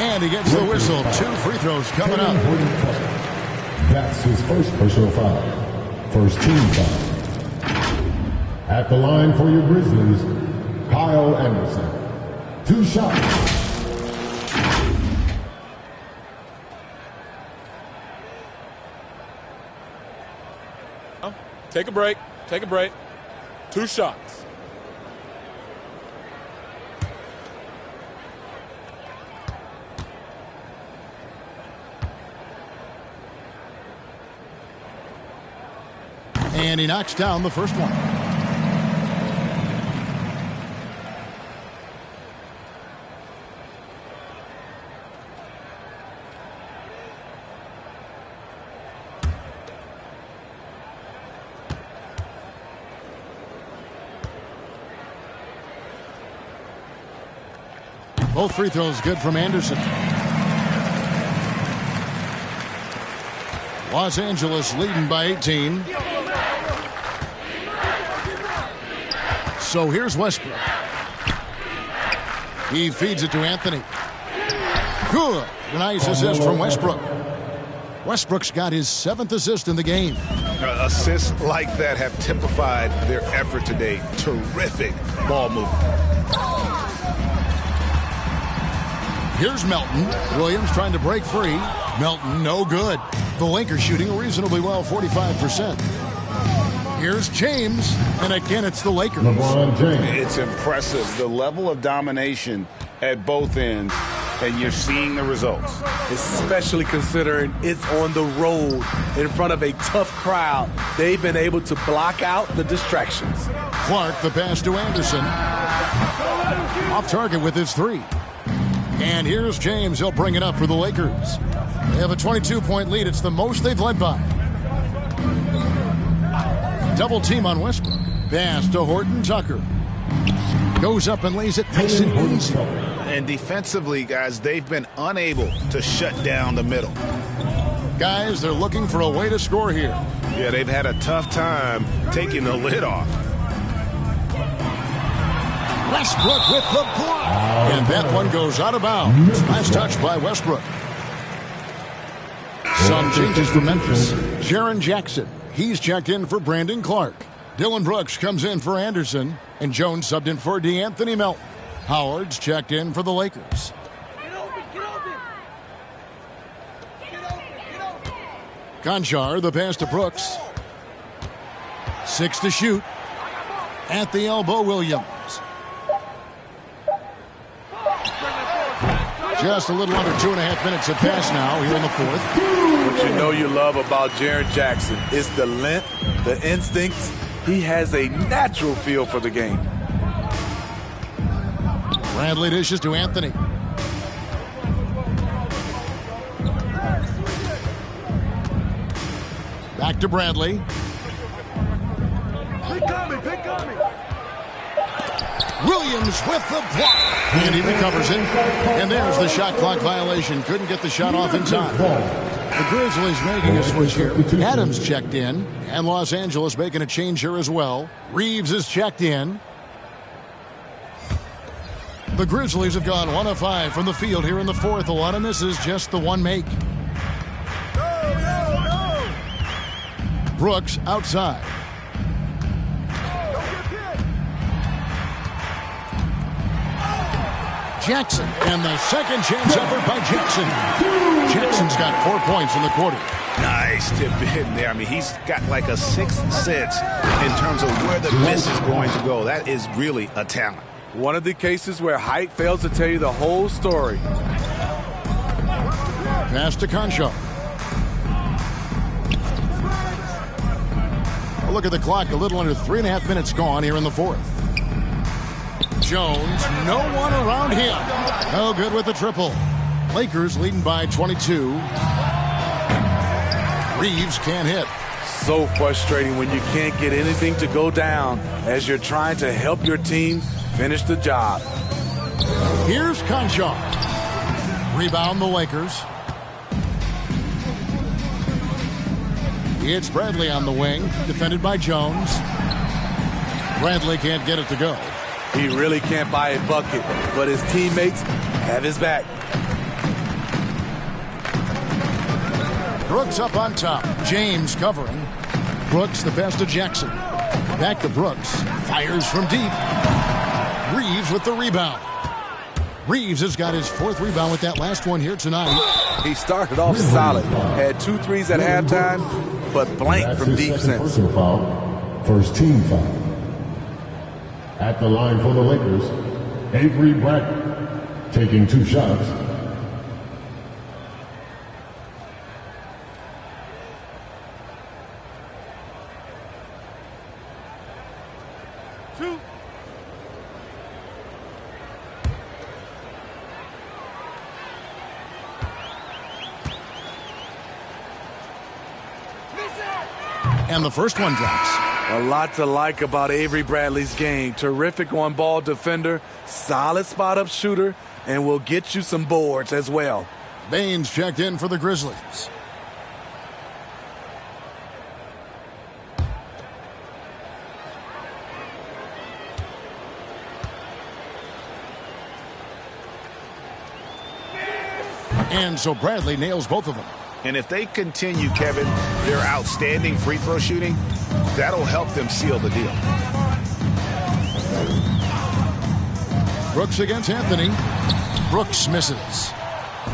And he gets the whistle. 2 free throws coming up.
That's his first personal foul. First team foul. At the line for your Grizzlies, Kyle Anderson. 2 shots.
Take a break. Take a break. 2 shots.
And he knocks down the first one. Both free throws good from Anderson. Los Angeles leading by 18. So here's Westbrook. He feeds it to Anthony. Good. Nice assist from Westbrook. Westbrook's got his 7th assist in the game.
Assists like that have typified their effort today. Terrific ball movement.
Here's Melton. Williams trying to break free. Melton, no good. The Lakers shooting reasonably well, 45%. Here's James, and again it's the Lakers.
LeBron James.
It's impressive, the level of domination at both ends, and you're seeing the results.
Especially considering it's on the road in front of a tough crowd. They've been able to block out the distractions.
Clark, the pass to Anderson. Off target with his 3. And here's James. He'll bring it up for the Lakers. They have a 22-point lead. It's the most they've led by. Double team on Westbrook. Pass to Horton Tucker. Goes up and lays it nice and easy.
And defensively, guys, they've been unable to shut down the middle.
Guys, they're looking for a way to score here.
Yeah, they've had a tough time taking the lid off.
Westbrook with the block. And that one goes out of bounds. Last touch by Westbrook. Some changes for Memphis. Jaren Jackson. He's checked in for Brandon Clark. Dylan Brooks comes in for Anderson. And Jones subbed in for DeAnthony Melton. Howard's checked in for the Lakers. Conchar, the pass to Brooks. 6 to shoot. At the elbow, Williams. Just a little under 2.5 minutes have passed now here in the fourth.
What you know you love about Jaren Jackson is the length, the instincts. He has a natural feel for the game.
Bradley dishes to Anthony. Back to Bradley. Williams with the block. And he recovers it. And there's the shot clock violation. Couldn't get the shot off in time. The Grizzlies making a switch here. Adams checked in. And Los Angeles making a change here as well. Reeves is checked in. The Grizzlies have gone 1 of 5 from the field here in the fourth. A lot of misses, just the one make. Brooks outside. Jackson, and the second chance effort by Jackson. Jackson's got 4 points in the quarter.
Nice tip in there. I mean, he's got like a sixth sense in terms of where the miss is going to go. That is really a talent.
One of the cases where height fails to tell you the whole story. Pass
to Concho. Look at the clock, a little under 3.5 minutes gone here in the fourth. Jones, no one around him. No good with the triple. Lakers leading by 22. Reeves can't hit.
So frustrating when you can't get anything to go down as you're trying to help your team finish the job.
Here's Conchar. Rebound the Lakers. It's Bradley on the wing, defended by Jones. Bradley can't get it to go.
He really can't buy a bucket, but his teammates have his back.
Brooks up on top. James covering. Brooks the best of Jackson. Back to Brooks. Fires from deep. Reeves with the rebound. Reeves has got his fourth rebound with that last one here tonight.
He started off solid. Had 2 threes at halftime, but blank from deep since.
First team foul. At the line for the Lakers, Avery Bradley taking 2 shots.
And the first one drops.
A lot to like about Avery Bradley's game. Terrific on-ball defender, solid spot-up shooter, and will get you some boards as well.
Baines checked in for the Grizzlies. And so Bradley nails both of them.
And if they continue, Kevin, their outstanding free throw shooting, that'll help them seal the deal.
Brooks against Anthony. Brooks misses.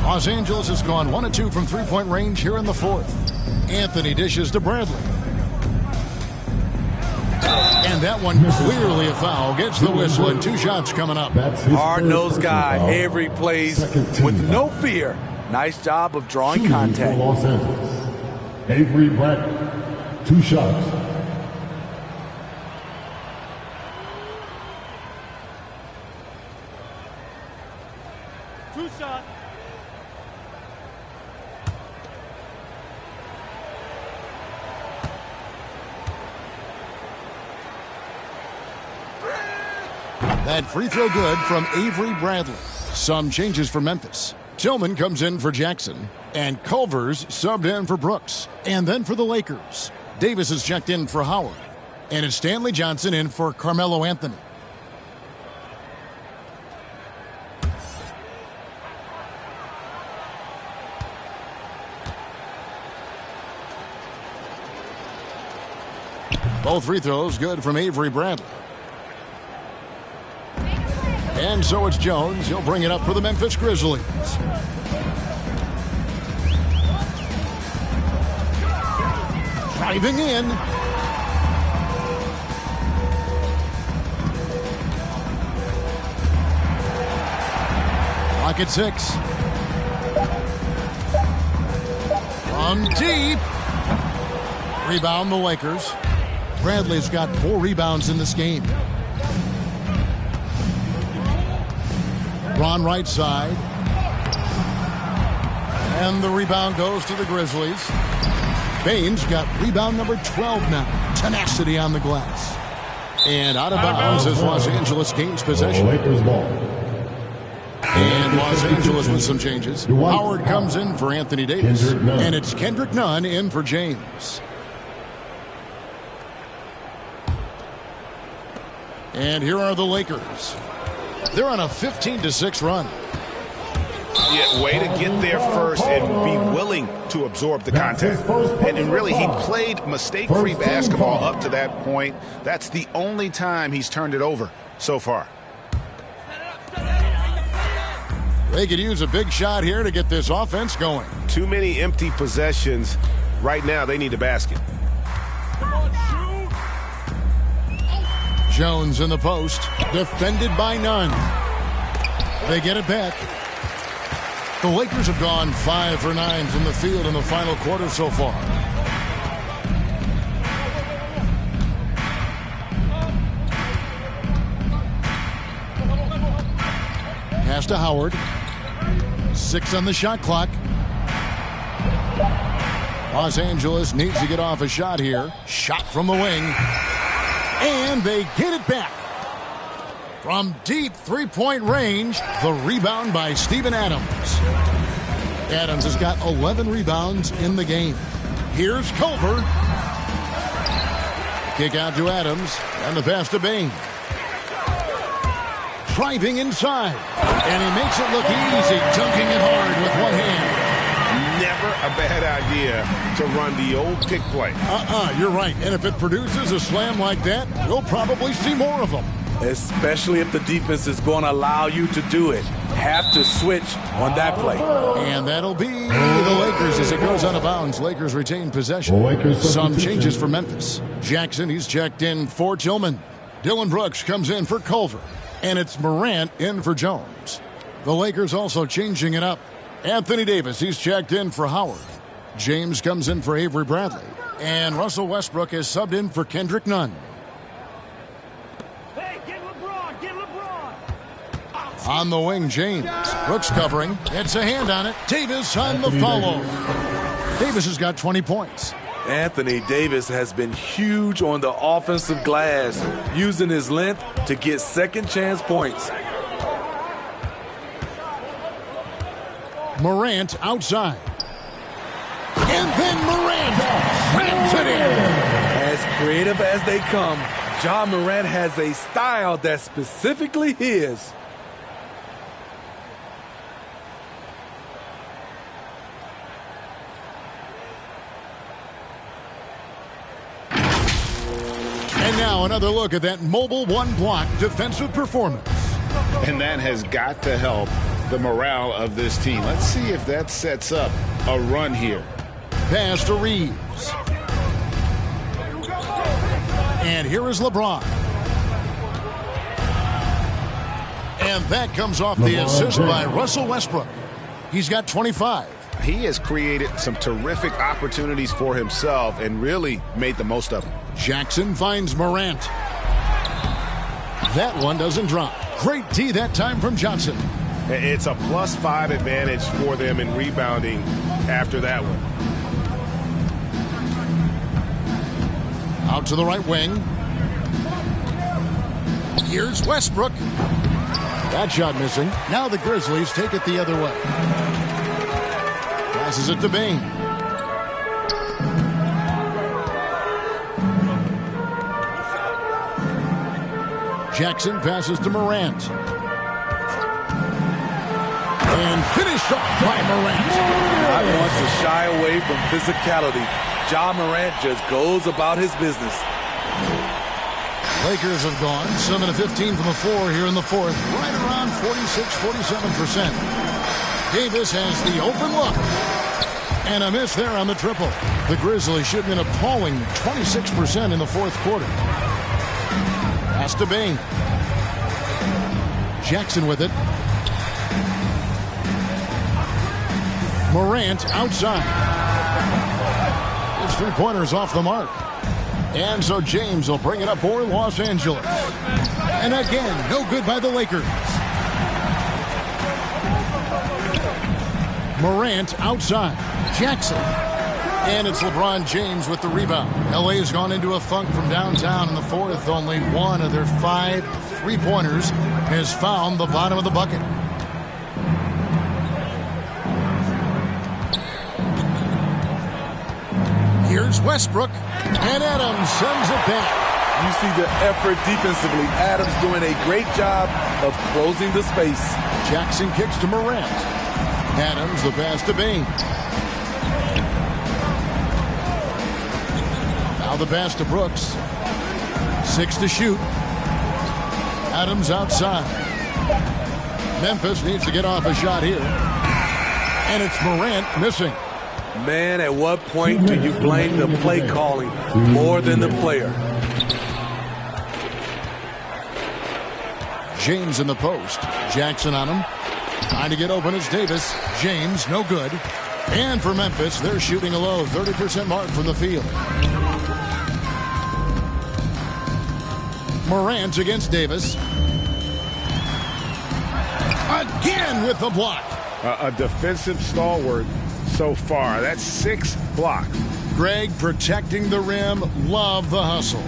Los Angeles has gone 1 of 2 from three-point range here in the fourth. Anthony dishes to Bradley. And that one clearly a foul. Gets the whistle and 2 shots coming up.
Hard-nosed guy. Avery plays with no fear. Nice job of drawing contact.
Los Angeles, Avery Bradley, 2 shots.
That free throw good from Avery Bradley. Some changes for Memphis. Tillman comes in for Jackson, and Culver's subbed in for Brooks. And then for the Lakers, Davis is checked in for Howard, and it's Stanley Johnson in for Carmelo Anthony. Both free throws good from Avery Bradley. And so it's Jones. He'll bring it up for the Memphis Grizzlies. Driving in. Clock at 6. From deep. Rebound the Lakers. Bradley's got 4 rebounds in this game. Ron right side. And the rebound goes to the Grizzlies. Baines got rebound number 12 now. Tenacity on the glass. And out of bounds as Los Angeles gains possession.
Lakers ball.
And Los Angeles with some changes. Howard comes in for Anthony Davis. And it's Kendrick Nunn in for James. And here are the Lakers. They're on a 15-6 run.
Yeah, way to get there first and be willing to absorb the contact. And really, he played mistake-free basketball up to that point. That's the only time he's turned it over so far.
They could use a big shot here to get this offense going.
Too many empty possessions. Right now, they need a basket.
Jones in the post, defended by Nunn. They get it back. The Lakers have gone 5 for 9 from the field in the final quarter so far. Pass to Howard. 6 on the shot clock. Los Angeles needs to get off a shot here. Shot from the wing. And they get it back. From deep three-point range, the rebound by Steven Adams. Adams has got 11 rebounds in the game. Here's Culver. Kick out to Adams, and the pass to Bain. Driving inside, and he makes it look easy, dunking it hard with one hand.
Never a bad idea to run the old pick play.
You're right. And if it produces a slam like that, we'll probably see more of them.
Especially if the defense is going to allow you to do it. Have to switch on that play.
And that'll be the Lakers as it goes out of bounds. Lakers retain possession. Some changes for Memphis. Jackson, he's checked in for Tillman. Dylan Brooks comes in for Culver. And it's Morant in for Jones. The Lakers also changing it up. Anthony Davis, he's checked in for Howard. James comes in for Avery Bradley. And Russell Westbrook is subbed in for Kendrick Nunn.
Hey, get LeBron, get LeBron.
On the wing, James. Brooks covering. It's a hand on it. Davis on the follow. Davis has got 20 points.
Anthony Davis has been huge on the offensive glass, using his length to get second chance points.
Morant outside. And then Morant slams it in.
As creative as they come, Ja Morant has a style that's specifically his.
And now another look at that mobile one-block defensive performance.
And that has got to help the morale of this team. Let's see if that sets up a run here.
Pass to Reeves. And here is LeBron. And that comes off the assist by Russell Westbrook. He's got 25.
He has created some terrific opportunities for himself and really made the most of them.
Jackson finds Morant. That one doesn't drop. Great D that time from Johnson.
It's a +5 advantage for them in rebounding after that one.
Out to the right wing. Here's Westbrook. That shot missing. Now the Grizzlies take it the other way. Passes it to Bain. Jackson passes to Morant. And finished off by Morant.
Not wants to shy away from physicality. Ja Morant just goes about his business.
Lakers have gone 7 of 15 from the floor here in the fourth. Right around 46-47%. Davis has the open look. And a miss there on the triple. The Grizzlies shoot an appalling 26% in the fourth quarter. Pass to Bain. Jackson with it. Morant outside. His three-pointer's off the mark. And so James will bring it up for Los Angeles. And again, no good by the Lakers. Morant outside. Jackson. And it's LeBron James with the rebound. LA has gone into a funk from downtown in the fourth. Only one of their 5 three-pointers has found the bottom of the bucket. Here's Westbrook. And Adams sends it back.
You see the effort defensively. Adams doing a great job of closing the space.
Jackson kicks to Morant. Adams the pass to Bain. Now the pass to Brooks. 6 to shoot. Adams outside. Memphis needs to get off a shot here. And it's Morant missing.
Man, at what point do you blame the play calling more than the player?
James in the post. Jackson on him. Trying to get open is Davis. James, no good. And for Memphis, they're shooting a low 30% mark from the field. Morant against Davis. Again with the block.
A defensive stalwart so far. That's 6 blocks.
Greg protecting the rim. Love the hustle.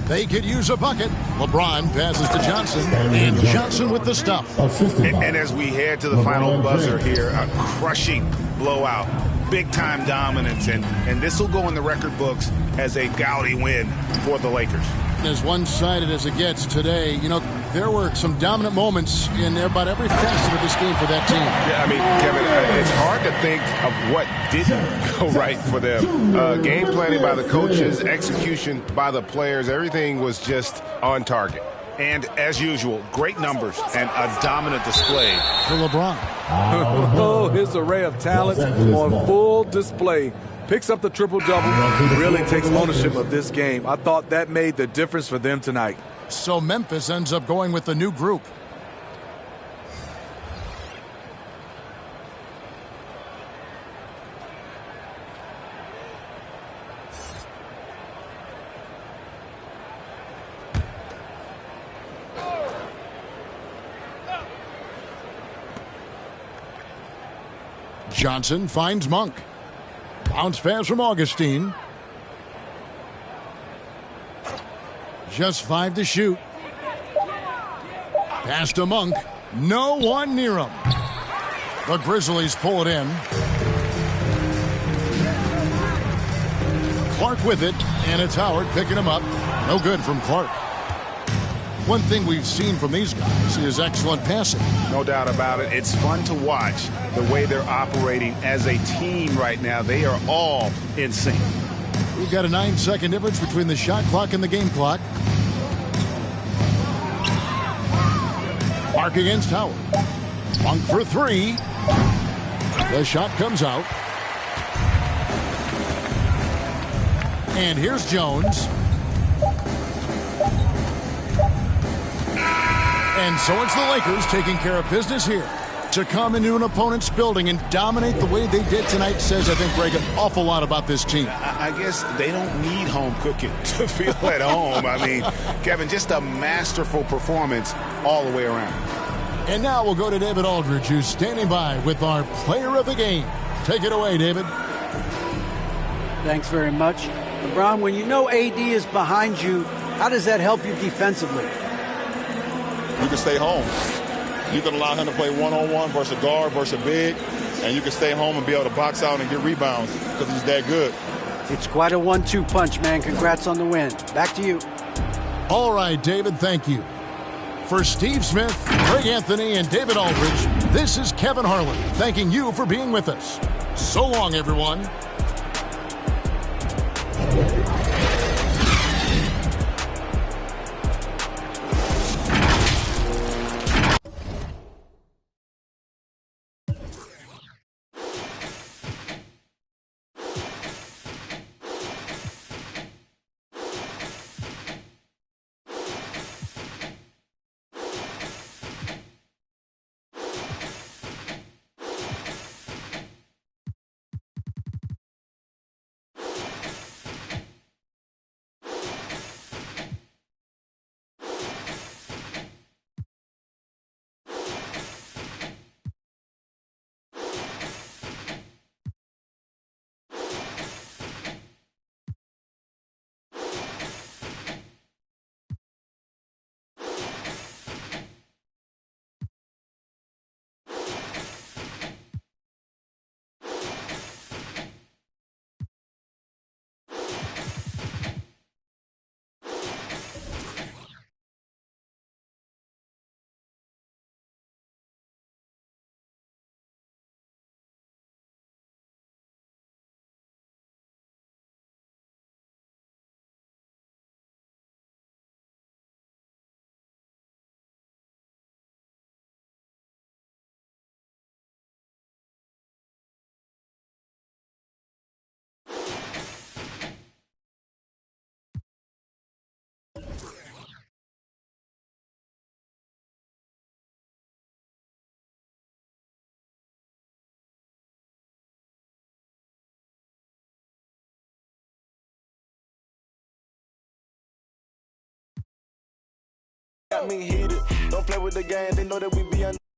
They could use a bucket. LeBron passes to Johnson. And Johnson with the stuff.
And as we head to the final buzzer here, a crushing blowout. Big-time dominance. And this will go in the record books as a gaudy win for the Lakers.
As one-sided as it gets today, you know, there were some dominant moments in about every facet of this game for that team.
Yeah, I mean, Kevin, it's hard to think of what didn't go right for them. Game planning by the coaches, execution by the players, everything was just on target.
And as usual, great numbers and a dominant display
for LeBron.
Oh, his array of talent on full display. Picks up the triple-double, really takes ownership of this game. I thought that made the difference for them tonight.
So Memphis ends up going with the new group. Johnson finds Monk. Bounce pass from Augustine. Just 5 to shoot. Pass to Monk. No one near him. The Grizzlies pull it in. Clark with it, and it's Howard picking him up. No good from Clark. One thing we've seen from these guys is excellent passing.
No doubt about it. It's fun to watch the way they're operating as a team right now. They are all in sync.
We've got a 9-second difference between the shot clock and the game clock. Clark against Howard. Monk for 3. The shot comes out. And here's Jones. And so it's the Lakers taking care of business here. To come into an opponent's building and dominate the way they did tonight says, I think, Greg, an awful lot about this team.
I guess they don't need home cooking to feel at home. I mean, Kevin, just a masterful performance all the way around.
And now we'll go to David Aldridge, who's standing by with our player of the game. Take it away, David.
Thanks very much. LeBron, when you know AD is behind you, how does that help you defensively?
You can stay home. You can allow him to play one-on-one versus a guard versus a big, and you can stay home and be able to box out and get rebounds because he's that good.
It's quite a 1-2 punch, man. Congrats on the win. Back to you.
All right, David, thank you. For Steve Smith, Greg Anthony, and David Aldridge, this is Kevin Harlan thanking you for being with us. So long, everyone.
got me heated. Don't play with the game, they know that we be under.